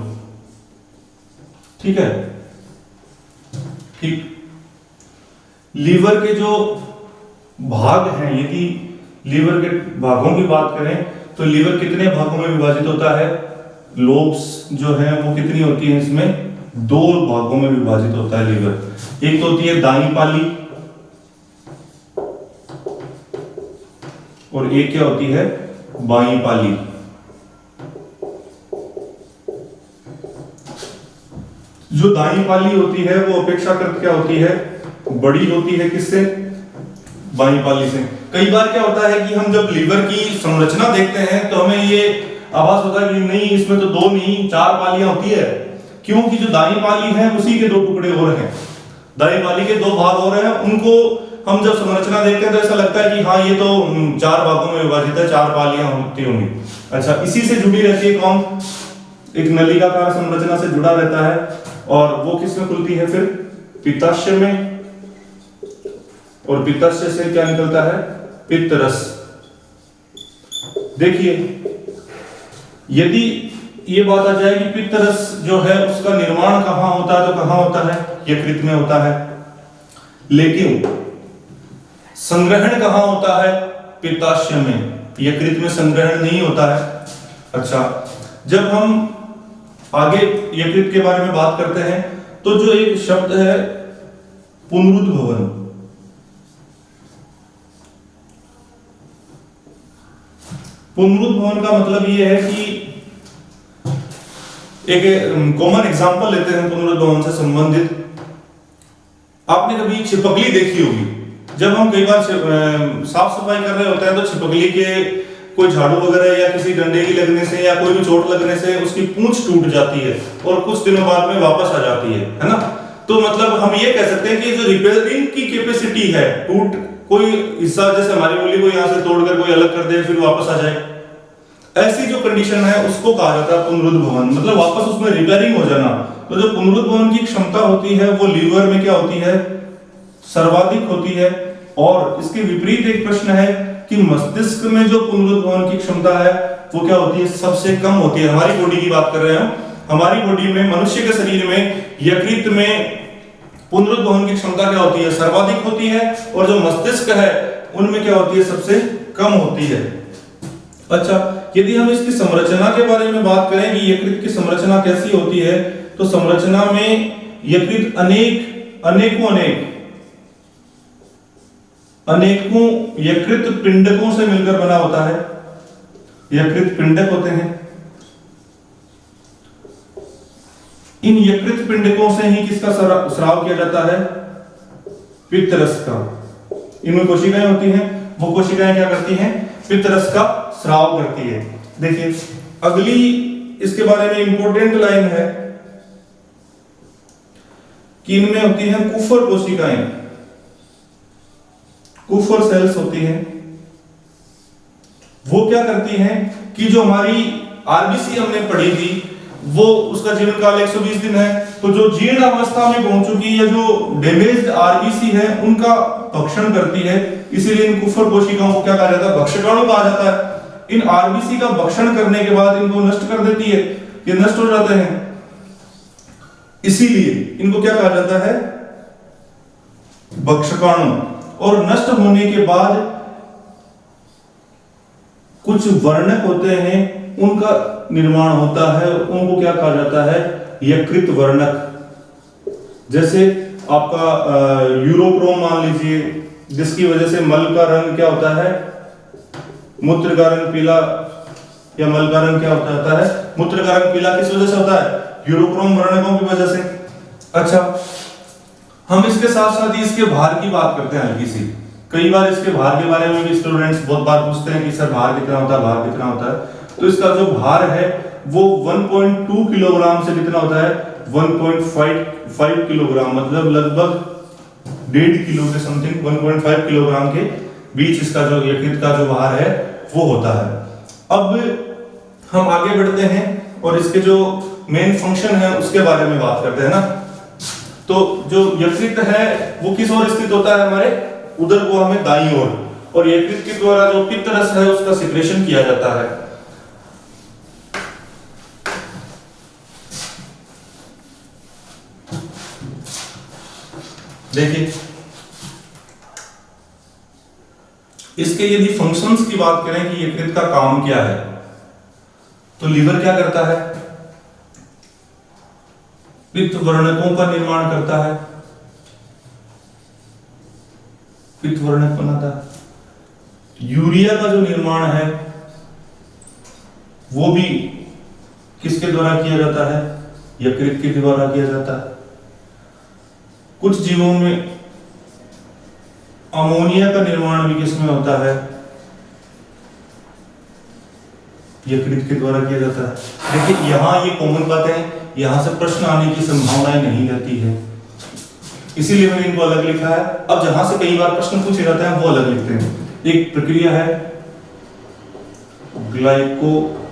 ठीक है, ठीक। लीवर के जो भाग हैं, यदि लीवर के भागों की बात करें तो लीवर कितने भागों में विभाजित होता है, लोब्स जो है वो कितनी होती है, इसमें 2 भागों में विभाजित होता है लीवर। एक तो होती है दाईं पाली और एक क्या होती है, बाईं पाली। जो दाईं पाली होती है वो अपेक्षाकृत क्या होती है, बड़ी होती है, किससे, बाईं पाली से। कई बार क्या होता है कि हम जब लीवर की संरचना देखते हैं तो हमें ये आभास होता है कि नहीं, इसमें तो 2 नहीं 4 पालियां होती है, क्योंकि जो दाईं पाली है उसी के 2 टुकड़े और हैं, दाईं पाली के 2 भाग और हैं। उनको हम जब संरचना देखते हैं तो ऐसा लगता है कि हाँ ये तो 4 भागों में विभाजित है, 4 पालियां होती होंगी। अच्छा, इसी से जुड़ी रहती है कौन, एक नलिकाकार संरचना से जुड़ा रहता है, और वो किसमें खुलती है फिर, पित्ताशय में। और पित्ताशय से क्या निकलता है, पित्त रस। देखिए यदि ये बात आ जाए कि पित्त रस जो है उसका निर्माण कहां होता है, तो कहां होता है, यकृत में होता है, लेकिन संग्रहण कहां होता है? पित्ताशय में। यकृत में संग्रहण नहीं होता है। अच्छा, जब हम आगे यकृत के बारे में बात करते हैं तो जो एक शब्द है पुनरुद्भवन, पुनरुद्भवन का मतलब ये है कि एक कॉमन एग्जांपल लेते हैं पुनरुद्भवन से संबंधित। आपने कभी छिपकली देखी होगी। जब हम कई बार साफ सफाई कर रहे होते हैं तो छिपकली के कोई झाड़ू वगैरह या किसी डंडे की लगने से या कोई भी चोट लगने से उसकी पूंछ टूट जाती है और कुछ दिनों बाद में वापस आ जाती है ना। तो मतलब हम ये कह सकते हैं कि जो रिपेयरिंग की कैपेसिटी है, टूट कोई हिस्सा जैसे हमारी उंगली को यहाँ से तोड़कर कोई अलग कर दे फिर वापस आ जाए, ऐसी जो कंडीशन है उसको कहा जाता है पुनरुद्भवन, मतलब वापस उसमें रिपेयरिंग हो जाना। तो जो पुनरुद्भवन की क्षमता होती है वो लीवर में क्या होती है? सर्वाधिक होती है। और इसके विपरीत एक प्रश्न है कि मस्तिष्क में जो पुनरुद्भवन की क्षमता है वो क्या होती है? सबसे कम होती है। हमारी बॉडी की बात कर रहे हैं, हमारी बॉडी में, मनुष्य के शरीर में यकृत में पुनरुद्भवन की क्षमता क्या होती है? सर्वाधिक होती है। और जो मस्तिष्क है उनमें क्या होती है? सबसे कम होती है। अच्छा, यदि हम इसकी संरचना के बारे में बात करें कि यकृत की संरचना कैसी होती है, तो संरचना में यकृत अनेकों यकृत पिंडकों से मिलकर बना होता है। यकृत पिंडक होते हैं। इन यकृत पिंडकों से ही किसका स्राव किया जाता है? पित्तरस का। इनमें कोशिकाएं होती हैं, वो कोशिकाएं क्या करती हैं? पित्तरस का स्राव करती है। देखिए अगली इसके बारे में इंपॉर्टेंट लाइन है कि इनमें होती हैं कुफर कोशिकाएं, कुफर सेल्स होती हैं। वो क्या करती हैं कि जो हमारी आरबीसी हमने पढ़ी थी वो उसका जीवन काल 120 दिन है, तो जो जीर्ण अवस्था में पहुंच चुकी या जो डैमेज्ड आरबीसी है उनका भक्षण करती है। इसीलिए इन कुफर कोशिकाओं को क्या कहा जाता है? भक्षकाणु कहा जाता है। इन आरबीसी का भक्षण करने के बाद इनको नष्ट कर देती है, ये नष्ट हो जाते हैं। इसीलिए इनको क्या कहा जाता है? भक्षकाणु। और नष्ट होने के बाद कुछ वर्णक होते हैं, उनका निर्माण होता है, उनको क्या कहा जाता है? यकृत वर्णक। जैसे आपका यूरोक्रोम मान लीजिए, जिसकी वजह से मल का रंग क्या होता है? मूत्र का रंग पीला, या मल का रंग क्या होता है? मूत्र का रंग पीला। किस वजह से होता है? यूरोक्रोम वर्णकों की वजह से। अच्छा, हम इसके साथ साथ ही इसके भार की बात करते हैं हल्की सी। कई बार इसके भार के बारे में भी स्टूडेंट्स बहुत बार पूछते हैं कि सर भार कितना होता है, भार कितना होता है। तो इसका जो भार है वो 1.2 किलोग्राम से कितना होता है? 1.5 किलोग्राम, मतलब लगभग 1.5 किलो के समथिंग, 1.5 किलोग्राम के बीच इसका जो यकृत का जो भार है वो होता है। अब हम आगे बढ़ते हैं और इसके जो मेन फंक्शन है उसके बारे में बात करते हैं ना। तो जो यकृत है वो किस ओर स्थित होता है? हमारे उदर को हमें दाईं ओर, और यकृत के द्वारा जो पित्तरस है उसका सिक्रेशन किया जाता है। देखिए इसके यदि फंक्शंस की बात करें कि यकृत का काम क्या है, तो लीवर क्या करता है? पित्त वर्णकों का निर्माण करता है, पित्त वर्णक बनाता है। यूरिया का जो निर्माण है वो भी किसके द्वारा किया जाता है? यकृत के द्वारा किया जाता है। कुछ जीवों में अमोनिया का निर्माण भी किसमें होता है? यकृत के द्वारा किया जाता है। देखिए यहां ये कॉमन बातें हैं, यहां से प्रश्न आने की संभावनाएं नहीं रहती है, इसीलिए मैंने इनको अलग लिखा है। अब जहां से कई बार प्रश्न पूछे जाते हैं वो अलग लिखते हैं। एक प्रक्रिया है ग्लाइकोजेनेसिस।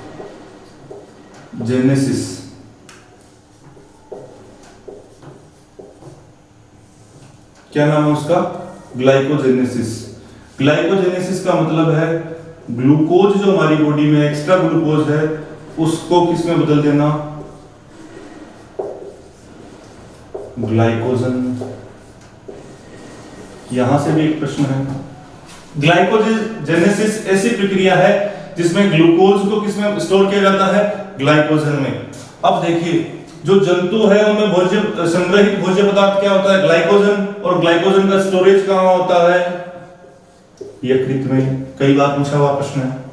क्या नाम है उसका? ग्लाइकोजेनेसिस। ग्लाइकोजेनेसिस का मतलब है ग्लूकोज जो हमारी बॉडी में एक्स्ट्रा ग्लूकोज है उसको किसमें बदल देना? ग्लाइकोजन। यहां से भी एक प्रश्न है। ग्लाइकोजेनेसिस ऐसी प्रक्रिया है जिसमें ग्लूकोज को किसमें स्टोर किया जाता है? ग्लाइकोजन में। अब देखिए, जो जंतु है उनमें भोज्य संग्रहित भोज्य पदार्थ क्या होता है? ग्लाइकोजन। और ग्लाइकोजन का स्टोरेज कहां होता है? यकृत में। कई बार पूछा हुआ प्रश्न है।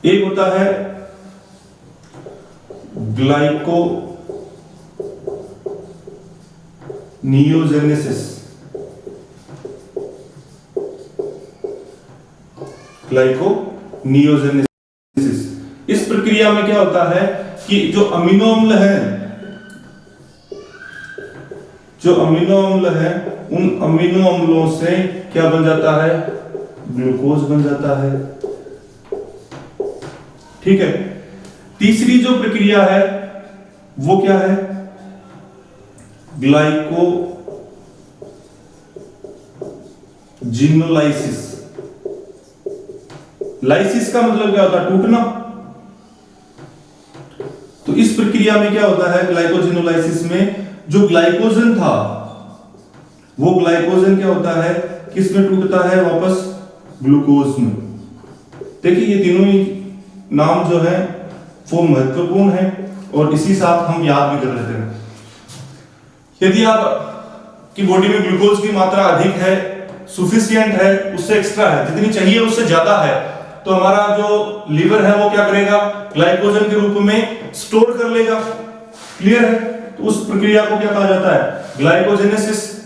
एक होता है ग्लाइको नियोजेनेसिस। ग्लाइको नियोजेनेसिस। इस प्रक्रिया में क्या होता है कि जो अमीनो अम्ल है, उन अमीनो अम्लों से क्या बन जाता है? ग्लूकोज बन जाता है। ठीक है। तीसरी जो प्रक्रिया है वो क्या है? ग्लाइकोजिनोलाइसिस। लाइसिस का मतलब क्या होता है? टूटना। तो इस प्रक्रिया में क्या होता है? ग्लाइकोजिनोलाइसिस में जो ग्लाइकोजन था वो ग्लाइकोजन क्या होता है? किस में टूटता है? वापस ग्लूकोज में। देखिए, ये तीनों ही नाम जो है वो महत्वपूर्ण है और इसी साथ हम याद भी कर लेते हैं। यदि आप की बॉडी में ग्लूकोज की मात्रा अधिक है, सुफिशिएंट है, उससे एक्स्ट्रा है, जितनी चाहिए उससे ज्यादा है, तो हमारा जो लीवर है वो क्या करेगा? ग्लाइकोजन के रूप में स्टोर कर लेगा। क्लियर है? तो उस प्रक्रिया को क्या कहा जाता है? ग्लाइकोजेनेसिस।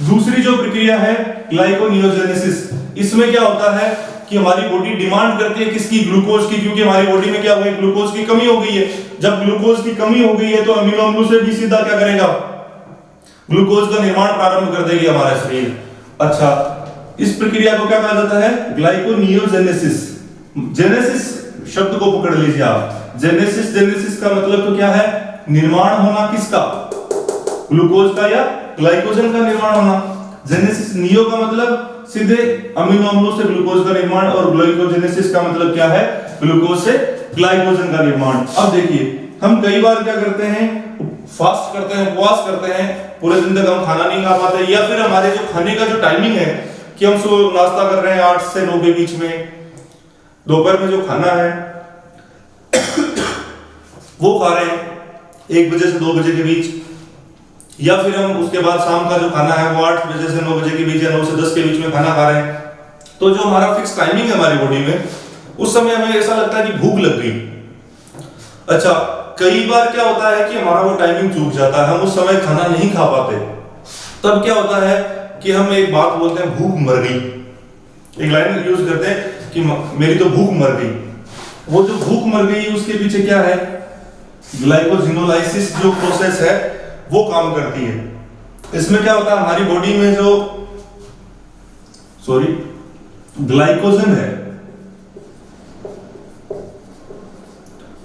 दूसरी जो प्रक्रिया है ग्लाइकोनियोजेनेसिस, इसमें क्या होता है कि हमारी बॉडी डिमांड करती है किसकी? ग्लूकोज की, क्योंकि हमारी बॉडी में क्या हुआ है? ग्लूकोज की कमी हो गई है। जब ग्लूकोज की कमी हो गई है तो अमीनो अम्लों से भी सीधा क्या करेगा? ग्लूकोज का निर्माण प्रारंभ कर देगी हमारा शरीर। अच्छा, इस प्रक्रिया को क्या कहा जाता है? ग्लाइकोनियोजेनेसिस। जेनेसिस शब्द को पकड़ लीजिए आप। जेनेसिस का मतलब तो क्या है? निर्माण होना किसका? ग्लूकोज का या ग्लाइकोजन का निर्माण होना। जेनेसिस नियो का मतलब सीधे अमीनो अम्लों से ग्लूकोज का निर्माण, और ग्लाइकोजेनेसिस का मतलब क्या है? ग्लूकोज से ग्लाइकोजन का निर्माण। अब देखिए, हम कई बार क्या करते हैं? फास्ट करते हैं, उपवास करते हैं, पूरे दिन तक हम खाना नहीं खा पाते, या फिर हमारे जो खाने का जो टाइमिंग है कि हम सुबह नाश्ता कर रहे हैं 8 से 9 के बीच में, दोपहर में जो खाना है वो खा रहे हैं 1 बजे से 2 बजे के बीच, या फिर हम उसके बाद शाम का जो खाना है वो 8 बजे से 9 बजे के बीच या 9 से 10 के बीच में खाना खा रहे हैं। तो जो हमारा फिक्स टाइमिंग है हमारी बॉडी में, उस समय हमें ऐसा लगता है कि भूख लग गई। अच्छा, कई बार क्या होता है कि हमारा वो टाइमिंग चूक जाता है, हम उस समय खाना नहीं खा पाते। तब क्या होता है कि हम एक बात बोलते हैं, भूख मर गई। एक लाइन यूज करते हैं कि मेरी तो भूख मर गई। वो जो भूख मर गई उसके पीछे क्या है? ग्लाइकोजिनोलाइसिस जो प्रोसेस है वो काम करती है। इसमें क्या होता है? हमारी बॉडी में जो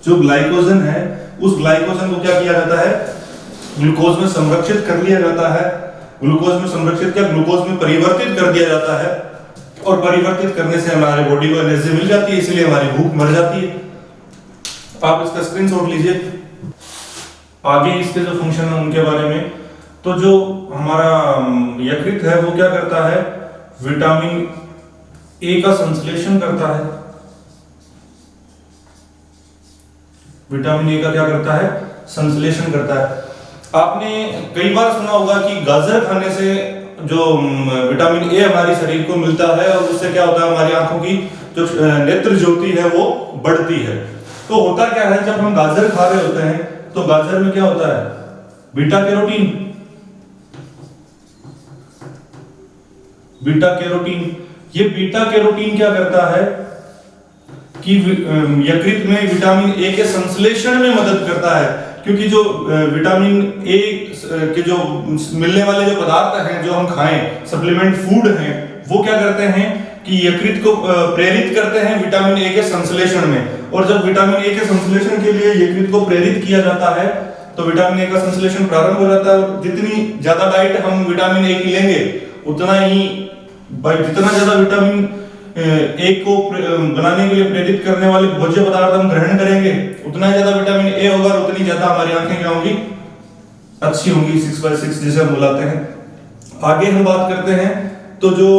ग्लाइकोजन है, उस ग्लाइकोजन को क्या किया जाता है? ग्लूकोज में संरक्षित कर लिया जाता है। ग्लूकोज में संरक्षित क्या? ग्लूकोज में परिवर्तित कर दिया जाता है, और परिवर्तित करने से हमारे बॉडी को एनर्जी मिल जाती है, इसलिए हमारी भूख मर जाती है। आप इसका स्क्रीनशॉट लीजिए। आगे इसके जो फंक्शन है उनके बारे में, तो जो हमारा यकृत है वो क्या करता है? विटामिन ए का संश्लेषण करता है। विटामिन ए का क्या करता है? संश्लेषण करता है। आपने कई बार सुना होगा कि गाजर खाने से जो विटामिन ए हमारे शरीर को मिलता है, और उससे क्या होता है? हमारी आंखों की जो नेत्र ज्योति है वो बढ़ती है। तो होता क्या है, जब हम गाजर खा रहे होते हैं तो गाजर में क्या होता है? Beta carotene. ये बीटा कैरोटीन क्या करता है कि यकृत में विटामिन ए के संश्लेषण में मदद करता है, क्योंकि जो विटामिन ए के जो मिलने वाले जो पदार्थ हैं जो हम खाएं, सप्लीमेंट फूड हैं, वो क्या करते हैं कि यकृत को प्रेरित करते हैं विटामिन ए के संश्लेषण में। और जब विटामिन ए के संश्लेषण के लिए यकृत को प्रेरित किया जाता है तो विटामिन ए का संश्लेषण प्रारंभ हो जाता है। और जितनी ज्यादा डाइट हम विटामिन ए की लेंगे, उतना ही जितना ज्यादा विटामिन ए को बनाने के लिए प्रेरित करने वाले भोज्य पदार्थ हम ग्रहण करेंगे, उतना ज्यादा विटामिन ए होगा और उतनी ज्यादा हमारी आंखें क्या होंगी? अच्छी होंगी, 6/6 जिसे हम बुलाते हैं। आगे हम बात करते हैं तो जो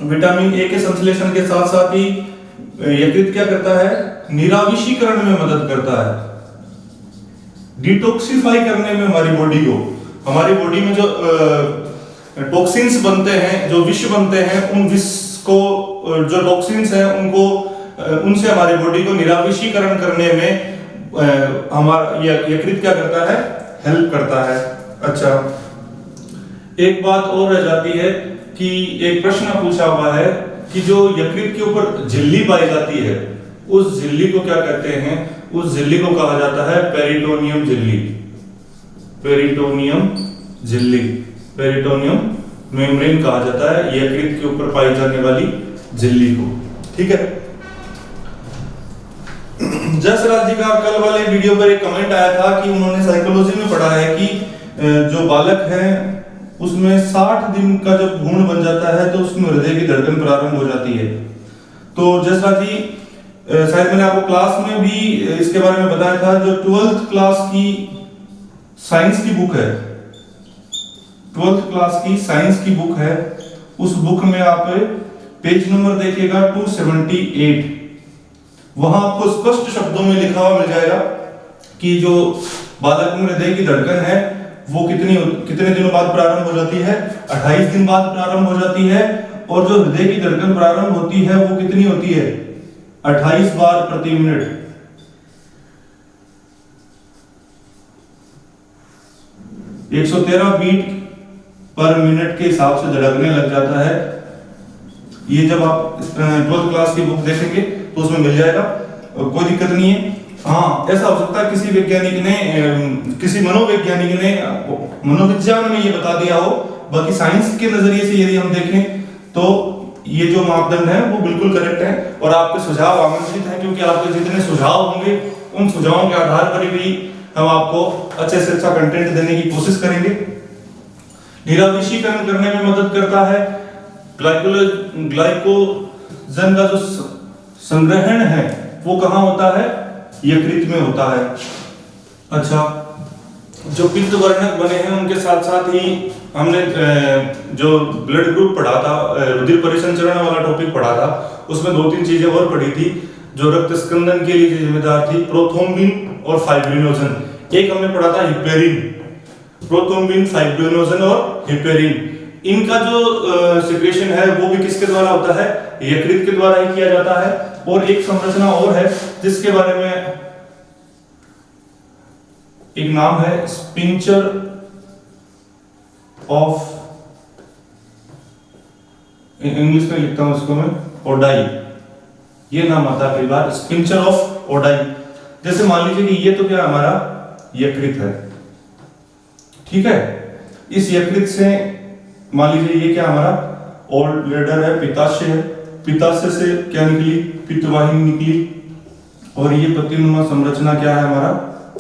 विटामिन ए के संश्लेषण के साथ साथ ही यकृत क्या करता है, निराविशीकरण में मदद करता है, डिटॉक्सिफाई करने में हमारी बॉडी में जो टॉक्सिन्स बनते हैं, जो विष बनते हैं, उन विष को, जो टॉक्सिन्स हैं उनको, उनसे हमारी बॉडी को निराविशीकरण करने में हमारा यकृत क्या करता है, हेल्प करता है। अच्छा, एक बात और रह जाती है कि एक प्रश्न पूछा हुआ है कि जो यकृत के ऊपर झिल्ली पाई जाती है, उस झिल्ली को क्या कहते हैं, उस झिल्ली को कहा जाता है पेरिटोनियम झिल्ली। पेरिटोनियम झिल्ली, पेरिटोनियम मेम्ब्रेन कहा जाता है यकृत के ऊपर पाई जाने वाली झिल्ली को। ठीक है। जसराज जी का कल वाले वीडियो पर एक कमेंट आया था कि उन्होंने साइकोलॉजी में पढ़ा है कि जो बालक है उसमें 60 दिन का जब भ्रूण बन जाता है तो उसमें हृदय की धड़कन प्रारंभ हो जाती है। तो जसराज जी, शायद मैंने आपको क्लास में भी इसके बारे में बताया था, जो 12th क्लास की साइंस की बुक है, 12th क्लास की साइंस की बुक है, उस बुक में आप पेज नंबर देखिएगा 278, वहां आपको स्पष्ट शब्दों में लिखा हुआ मिल जाएगा कि जो बालक में हृदय की धड़कन है वो कितने दिनों बाद प्रारंभ हो जाती है, 28 दिन बाद प्रारंभ हो जाती है, और जो हृदय की धड़कन प्रारंभ होती है वो कितनी होती है, 28 बार प्रति मिनट। 113 बीट पर मिनट के हिसाब से धड़कने लग जाता है। ये जब आप 12th क्लास की बुक देखेंगे तो उसमें मिल जाएगा, कोई दिक्कत नहीं है। हाँ, ऐसा हो सकता है किसी वैज्ञानिक ने, किसी मनोवैज्ञानिक ने मनोविज्ञान में ये बता दिया हो, बाकी साइंस के नजरिए से यदि हम देखें तो ये जो मापदंड है वो बिल्कुल करेक्ट है। और आपके सुझाव आमंत्रित हैं, क्योंकि आपके जितने सुझाव होंगे उन सुझावों के आधार पर भी हम आपको अच्छे से अच्छा कंटेंट देने की कोशिश करेंगे। निराविशीकरण करने में मदद करता है। ग्लाइकोजन का जो संग्रहण है वो कहाँ होता है, यकृत में होता है। अच्छा, जो पित्त वर्णक बने हैं उनके साथ साथ ही हमने जो ब्लड ग्रुप पढ़ा था, रुधिर परिसंचरण वाला टॉपिक पढ़ा था, उसमें 2-3 चीजें और पढ़ी थी जो रक्त स्कंदन के लिए जिम्मेदार थी, प्रोथ्रोम्बिन और फाइब्रिनोजन। एक हमने पढ़ा था हिपेरिन, प्रोथ्रोम्बिन, फाइब्रिनोजन और हिपेरिन। इनका जो सिक्रेशन है वो भी किसके द्वारा होता है, यकृत के द्वारा ही किया जाता है। और एक संरचना और है जिसके बारे में एक नाम है स्पिंचर ऑफ, इंग्लिश में लिखता हूं उसको मैं, ओडाई, ये नाम आता है कई बार, स्पिंचर ऑफ ओडाई। जैसे मान लीजिए कि ये तो क्या हमारा यकृत है, ठीक है। इस यकृत से मान लीजिए ये क्या हमारा ऑल ब्लैडर है, पित्ताशय है, पित्ताशय से क्या निकली, पित्तवाहिनी निकली, और ये पत्तीनुमा संरचना क्या है हमारा,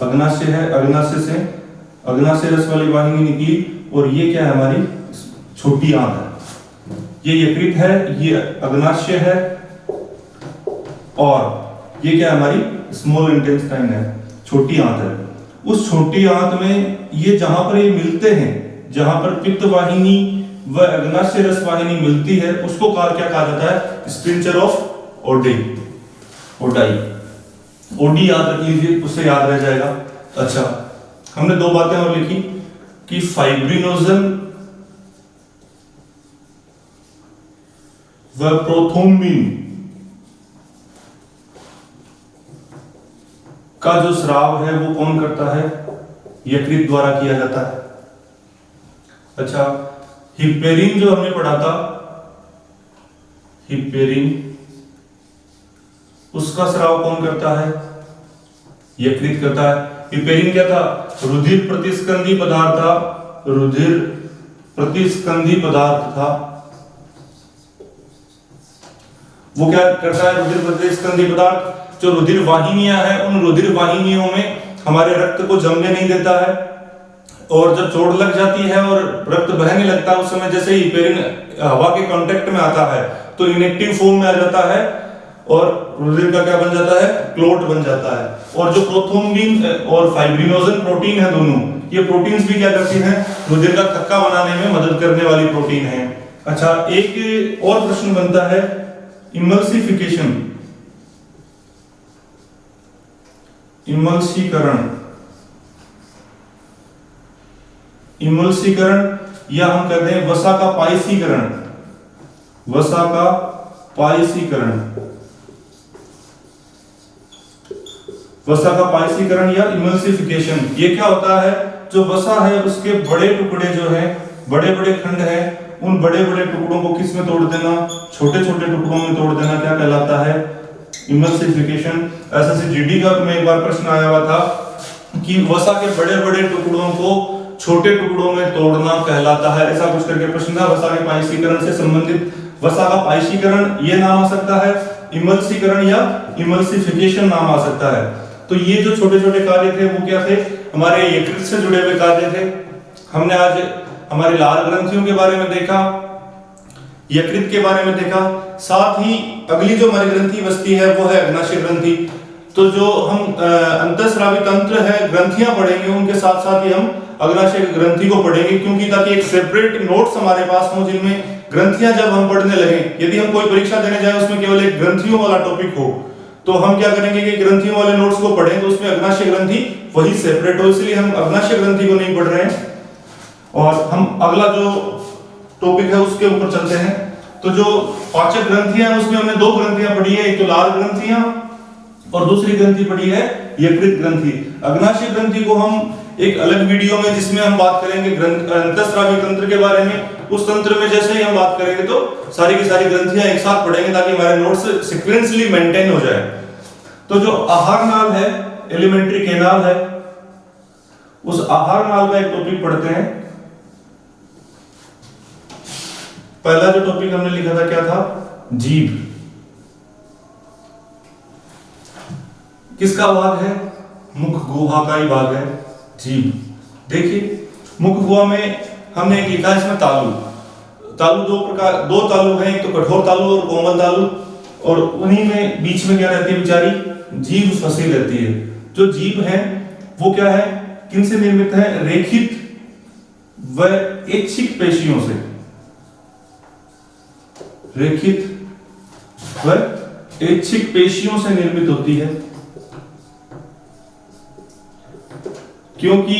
अग्नाशय है, अग्नाशय रस वाली वाहिनी निकली, और ये क्या है हमारी छोटी आंत है। ये यकृत है, ये अग्नाशय है, और ये क्या है हमारी स्मॉल इंटेस्टाइन है, छोटी आंत है। उस छोटी आंत में ये जहां पर ये मिलते हैं, जहां पर पित्तवाहिनी व अग्नाशय रस वाहिनी मिलती है, उसको क्या कहा जाता है, स्पिंचर ऑफ ओडाई। ओडी याद रख लीजिए, उससे याद रह जाएगा। अच्छा, हमने 2 बातें और लिखी कि फाइब्रिनोजन व प्रोथ्रोम्बिन का जो स्राव है वो कौन करता है, यकृत द्वारा किया जाता है। अच्छा, हिपेरिन जो हमने पढ़ा था, हिपेरिन, उसका स्राव कौन करता है, यकृत करता है। हिपेरिन क्या था, रुधिर प्रतिस्कंदी पदार्थ था, रुधिर प्रतिस्कंदी पदार्थ था। वो क्या करता है, रुधिर प्रतिस्कंदी पदार्थ, जो रुधिर वाहिनियां हैं उन रुधिर वाहिनियों में हमारे रक्त को जमने नहीं देता है, और जब चोट लग जाती है और रक्त बहने लगता है उस समय जैसे ही हिपेरिन हवा के कांटेक्ट में आता है तो इनएक्टिव फॉर्म में आ जाता है और रुधिर का क्या बन जाता है, क्लोट बन जाता है। और जो प्रोथ्रोम्बिन और फाइब्रिनोजन प्रोटीन है दोनों, ये प्रोटीन्स भी क्या करती हैं, रुधिर का थक्का बनाने में मदद करने वाली प्रोटीन है। अच्छा, एक और प्रश्न बनता है इमल्सिफिकेशन, इमल्सीकरण, इमल्सीकरण या हम कहते हैं वसा का पाइसीकरण, वसा का पाइसीकरण, वसा का पाइसीकरण या इमल्सिफिकेशन। ये क्या होता है, जो वसा है उसके बड़े टुकड़े जो है, बड़े बड़े खंड है, उन बड़े बड़े टुकड़ों को किस में तोड़ देना, छोटे छोटे टुकड़ों में तोड़ देना, क्या कहलाता है, इमल्सिफिकेशन। एसएससी का में एक बार प्रश्न आया हुआ था कि वसा के बड़े बड़े टुकड़ों को छोटे टुकड़ों में तोड़ना कहलाता है, ऐसा कुछ करके प्रश्न था। वसा के पाइसीकरण से संबंधित वसा का पाइसीकरण ये नाम आ सकता है, इमल्सीकरण या इमल्सिफिकेशन नाम आ सकता है। तो ये जो छोटे छोटे कार्य थे वो क्या थे, हमारे यकृत से जुड़े हुए कार्य थे। हमने आज हमारे लाल ग्रंथियों के बारे में देखा, यकृत के बारे में देखा, साथ ही अगली जो हमारी ग्रंथि बसती है वो है अग्नाशय ग्रंथि। तो जो हम अंतःस्रावी तंत्र है, ग्रंथियां पढ़ेंगे, उनके साथ साथ ही हम अग्नाशय ग्रंथि को पढ़ेंगे, क्योंकि ताकि एक सेपरेट नोट्स हमारे पास हो जिनमें ग्रंथियां जब हम पढ़ने लगे, यदि हम कोई परीक्षा देने जाए उसमें केवल एक ग्रंथियों वाला टॉपिक हो, तो हम क्या करेंगे कि ग्रंथियों वाले नोट्स को पढ़ें तो उसमें अग्नाशय ग्रंथि वही सेपरेट हो, इसलिए हम अग्नाशय ग्रंथि को नहीं पढ़ रहे हैं। और हम अगला जो टॉपिक है उसके ऊपर चलते हैं। तो जो पाचक ग्रंथियां हैं उसमें हमने दो ग्रंथियां पढ़ी है, एक तो लाल ग्रंथियां और दूसरी ग्रंथि पढ़ी है यकृत ग्रंथि। अग्नाशय ग्रंथि को हम एक अलग वीडियो में, जिसमें हम बात करेंगे अंतःस्रावी तंत्र के बारे में, उस तंत्र में जैसे ही हम बात करेंगे तो सारी की सारी ग्रंथियां एक साथ पढ़ेंगे ताकि हमारे नोट्स सीक्वेंसली मेंटेन हो जाए। तो जो आहार नाल है, एलिमेंट्री केनाल है, उस आहार नाल का एक टॉपिक पढ़ते हैं। पहला जो टॉपिक हमने लिखा था क्या था, जीभ। किसका भाग है, मुख गुहा का ही भाग है जीभ। देखिए मुख गुहा में हमने एक लिखा है इसमें तालु। तालु दो तालु हैं, एक तो कठोर तालु और कोमल तालु, और उन्हीं में बीच में क्या रहती है बेचारी, जीभ फंसी रहती है। जो जीभ है वो क्या है, किनसे निर्मित है, रेखित व ऐच्छिक पेशियों से, रेखित व ऐच्छिक पेशियों से निर्मित होती है। क्योंकि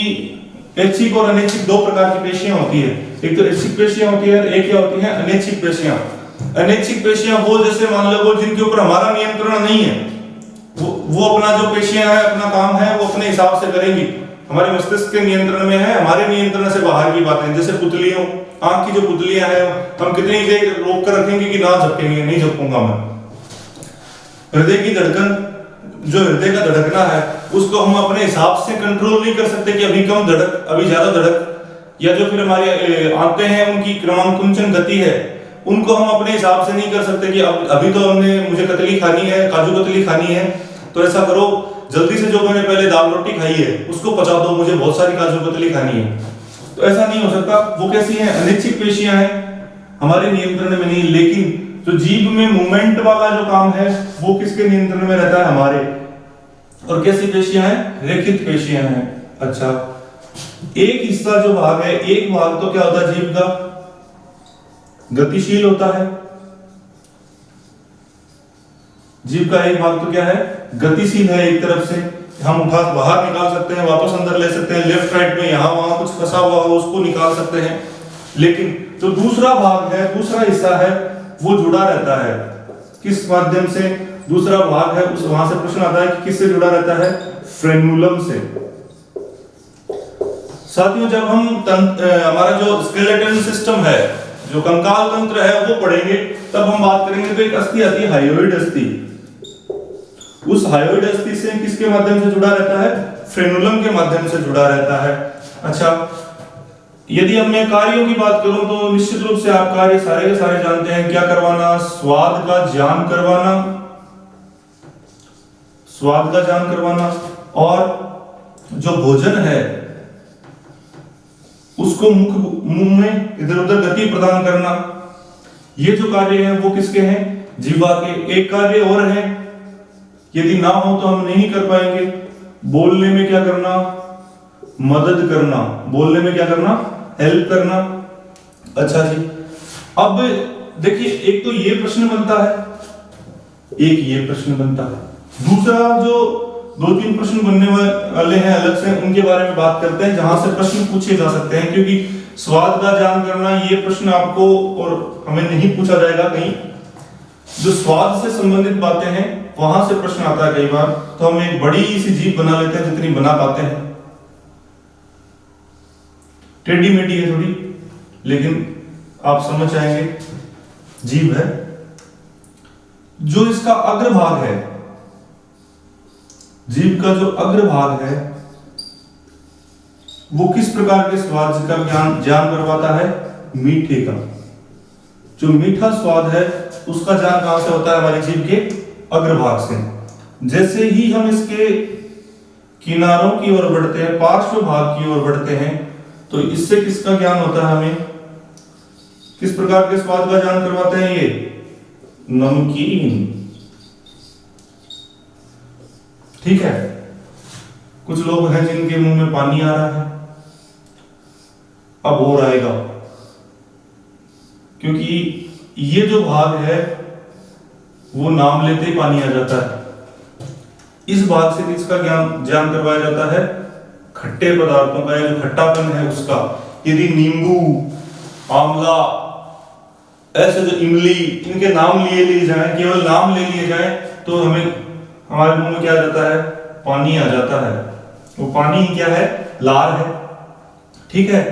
ऐच्छिक और अनैच्छिक दो प्रकार की पेशियां होती है, एक तो ऐच्छिक पेशियां होती है, एक क्या होती है, अनैच्छिक पेशियां। अनैच्छिक पेशियां वो जैसे मान लो जिनके ऊपर हमारा नियंत्रण नहीं है, वो अपना जो पेशियां है, अपना काम है वो अपने हिसाब से करेंगी, हमारे मस्तिष्क के नियंत्रण में है, हमारे नियंत्रण से बाहर की बातें। जैसे पुतलियों, आंख की जो पुतलियां हैं, हम कितनी देर रोक कर रखेंगे कि ना झपकेंगे, नहीं झपकूंगा मैं। हृदय की धड़कन, जो हृदय का धड़कना है, उसको हम अपने हिसाब से कंट्रोल नहीं कर सकते कि अभी कम धड़क, अभी ज्यादा धड़क। या जो फिर हमारे आंतें हैं, उनकी क्रमांकुंचन गति है, उनको हम अपने हिसाब से नहीं कर सकते कि अभी तो हमने, मुझे कतली खानी है, काजू कतली खानी है, तो ऐसा करो जल्दी से, जो मैंने पहले दाल रोटी खाई है उसको पचा दो, मुझे बहुत सारी काजू कतली खानी है। तो ऐसा नहीं हो सकता। वो कैसी है, अनैच्छिक पेशियां हैं, हमारे नियंत्रण में नहीं। लेकिन जो जीभ में मूवमेंट वाला जो काम है वो किसके नियंत्रण में रहता है, हमारे। और कैसी पेशियां हैं, रेखित पेशियां हैं। अच्छा, एक हिस्सा जो भाग है, एक भाग तो क्या होता है जीभ का, गतिशील होता है। जीभ का एक भाग तो क्या है, गतिशील है। एक तरफ से हम उठा बाहर निकाल सकते हैं, वापस अंदर ले सकते हैं, लेफ्ट राइट में यहां वहां कुछ फंसा हुआ हो उसको निकाल सकते हैं। लेकिन जो दूसरा भाग है, दूसरा हिस्सा है, वो जुड़ा रहता है किस माध्यम से, दूसरा भाग है उस, वहां से प्रश्न आता है कि किससे जुड़ा रहता है, फ्रेनुलम से। साथियों, जब हम हमारा जो स्केलेटन सिस्टम है, जो कंकाल तंत्र है वो पढ़ेंगे, तब हम बात करेंगे तो एक अस्थि आती है, हायोइड अस्थि। उस हायोइड अस्थि से किसके माध्यम से जुड़ा रहता है, फ्रेनुलम के माध्यम से जुड़ा रहता है। अच्छा, यदि अब मैं कार्यों की बात करूं तो निश्चित रूप से आप कार्य सारे के सारे जानते हैं। क्या करवाना, स्वाद का ज्ञान करवाना, स्वाद का ज्ञान करवाना, और जो भोजन है उसको मुंह में इधर उधर गति प्रदान करना। ये जो कार्य हैं वो किसके हैं, जीवा के। एक कार्य और है, यदि ना हो तो हम नहीं कर पाएंगे। बोलने में क्या करना, मदद करना, बोलने में क्या करना, हेल्प करना। अच्छा जी, अब देखिए एक तो ये प्रश्न बनता है, एक ये प्रश्न बनता है, दूसरा जो 2-3 प्रश्न बनने वाले हैं अलग से, उनके बारे में बात करते हैं जहां से प्रश्न पूछे जा सकते हैं, क्योंकि स्वाद का ज्ञान करना ये प्रश्न आपको और हमें नहीं पूछा जाएगा कहीं। जो स्वाद से संबंधित बातें हैं वहां से प्रश्न आता है कई बार, तो हम एक बड़ी सी जीभ बना लेते हैं जितनी बना पाते हैं, टेढ़ी मेढ़ी है थोड़ी, लेकिन आप समझ जाएंगे। जीभ है, जो इसका अग्रभाग है, जीभ का जो अग्रभाग है वो किस प्रकार के स्वाद का ज्ञान करवाता है, मीठे का। जो मीठा स्वाद है उसका ज्ञान कहां से होता है, हमारी जीभ के अग्रभाग से। जैसे ही हम इसके किनारों की ओर बढ़ते हैं, पार्श्व भाग की ओर बढ़ते हैं, तो इससे किसका ज्ञान होता है, हमें किस प्रकार के स्वाद का ज्ञान करवाते हैं, ये नमकीन। ठीक है, कुछ लोग हैं जिनके मुंह में पानी आ रहा है, अब और आएगा, क्योंकि ये जो भाग है वो नाम लेते ही पानी आ जाता है। इस भाग से किसका ज्ञान करवाया जाता है, खट्टे पदार्थों का, जो खट्टापन है उसका। यदि नींबू, आंवला, ऐसे जो इमली, इनके नाम लिए जाए, केवल नाम ले लिए जाए, तो हमें हमारे मुंह में क्या आ जाता है, पानी आ जाता है। वो पानी क्या है, लार है। ठीक है,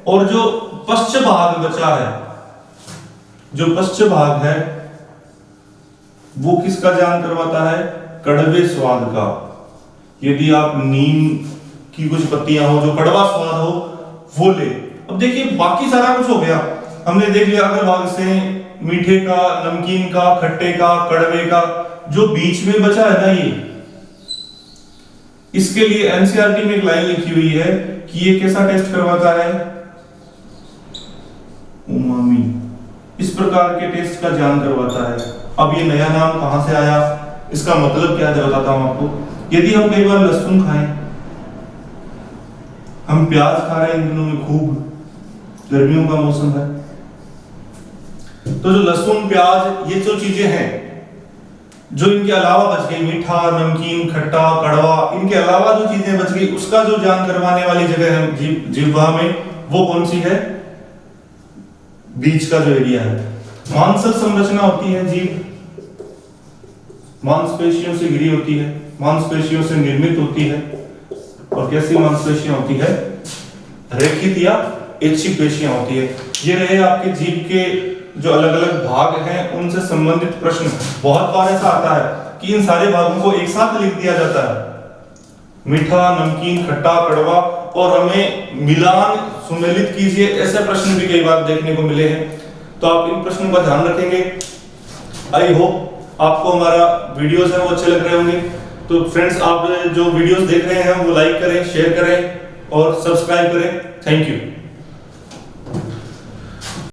और जो पश्च भाग बचा है, जो पश्च भाग है वो किसका ज्ञान करवाता है, कड़वे स्वाद का। यदि आप नीम की कुछ पत्तियां हो जो कड़वा स्वाद हो वो ले। अब देखिए बाकी सारा कुछ हो गया, हमने देख लिया अग्र भाग से मीठे का, नमकीन का, खट्टे का, कड़वे का। जो बीच में बचा है ना, ये इसके लिए एनसीईआरटी में एक लाइन लिखी हुई है कि ये कैसा टेस्ट करवाता है, उमामी। इस प्रकार के टेस्ट का ज्ञान करवाता है। अब ये नया नाम कहां से आया, इसका मतलब क्या है बताता हूं आपको। यदि हम कई बार लहसुन खाएं, हम प्याज खा रहे हैं इन दिनों में खूब, गर्मियों का मौसम है, तो जो लहसुन, प्याज, ये जो चीजें हैं जो इनके अलावा बच गई, मीठा, नमकीन, खट्टा, कड़वा, इनके अलावा जो चीजें बच गई, उसका जो ज्ञान करवाने वाली जगह है जिह्वा में, वो कौन सी है, बीच का जो एरिया है। मांसल संरचना होती है जीभ, मांसपेशियों से घिरी होती है, मांसपेशियों से निर्मित होती है। और कैसी मांसपेशियां होती है, रेखित या ऐच्छिक पेशियां होती है। ये रहे आपके जीभ के जो अलग अलग भाग हैं उनसे संबंधित प्रश्न। बहुत बार ऐसा आता है कि इन सारे भागों को एक साथ लिख दिया जाता है, मीठा, नमकीन, खट्टा, कड़वा, और हमें मिलान, सुमेलित कीजिए, ऐसे प्रश्न भी कई बार देखने को मिले हैं। तो आप इन प्रश्नों का ध्यान रखेंगे। आई होप आपको हमारा वीडियोस है वो अच्छे लग रहे होंगे। तो फ्रेंड्स, आप जो वीडियोस देख रहे हैं वो लाइक करें, शेयर करें और सब्सक्राइब करें। Thank you.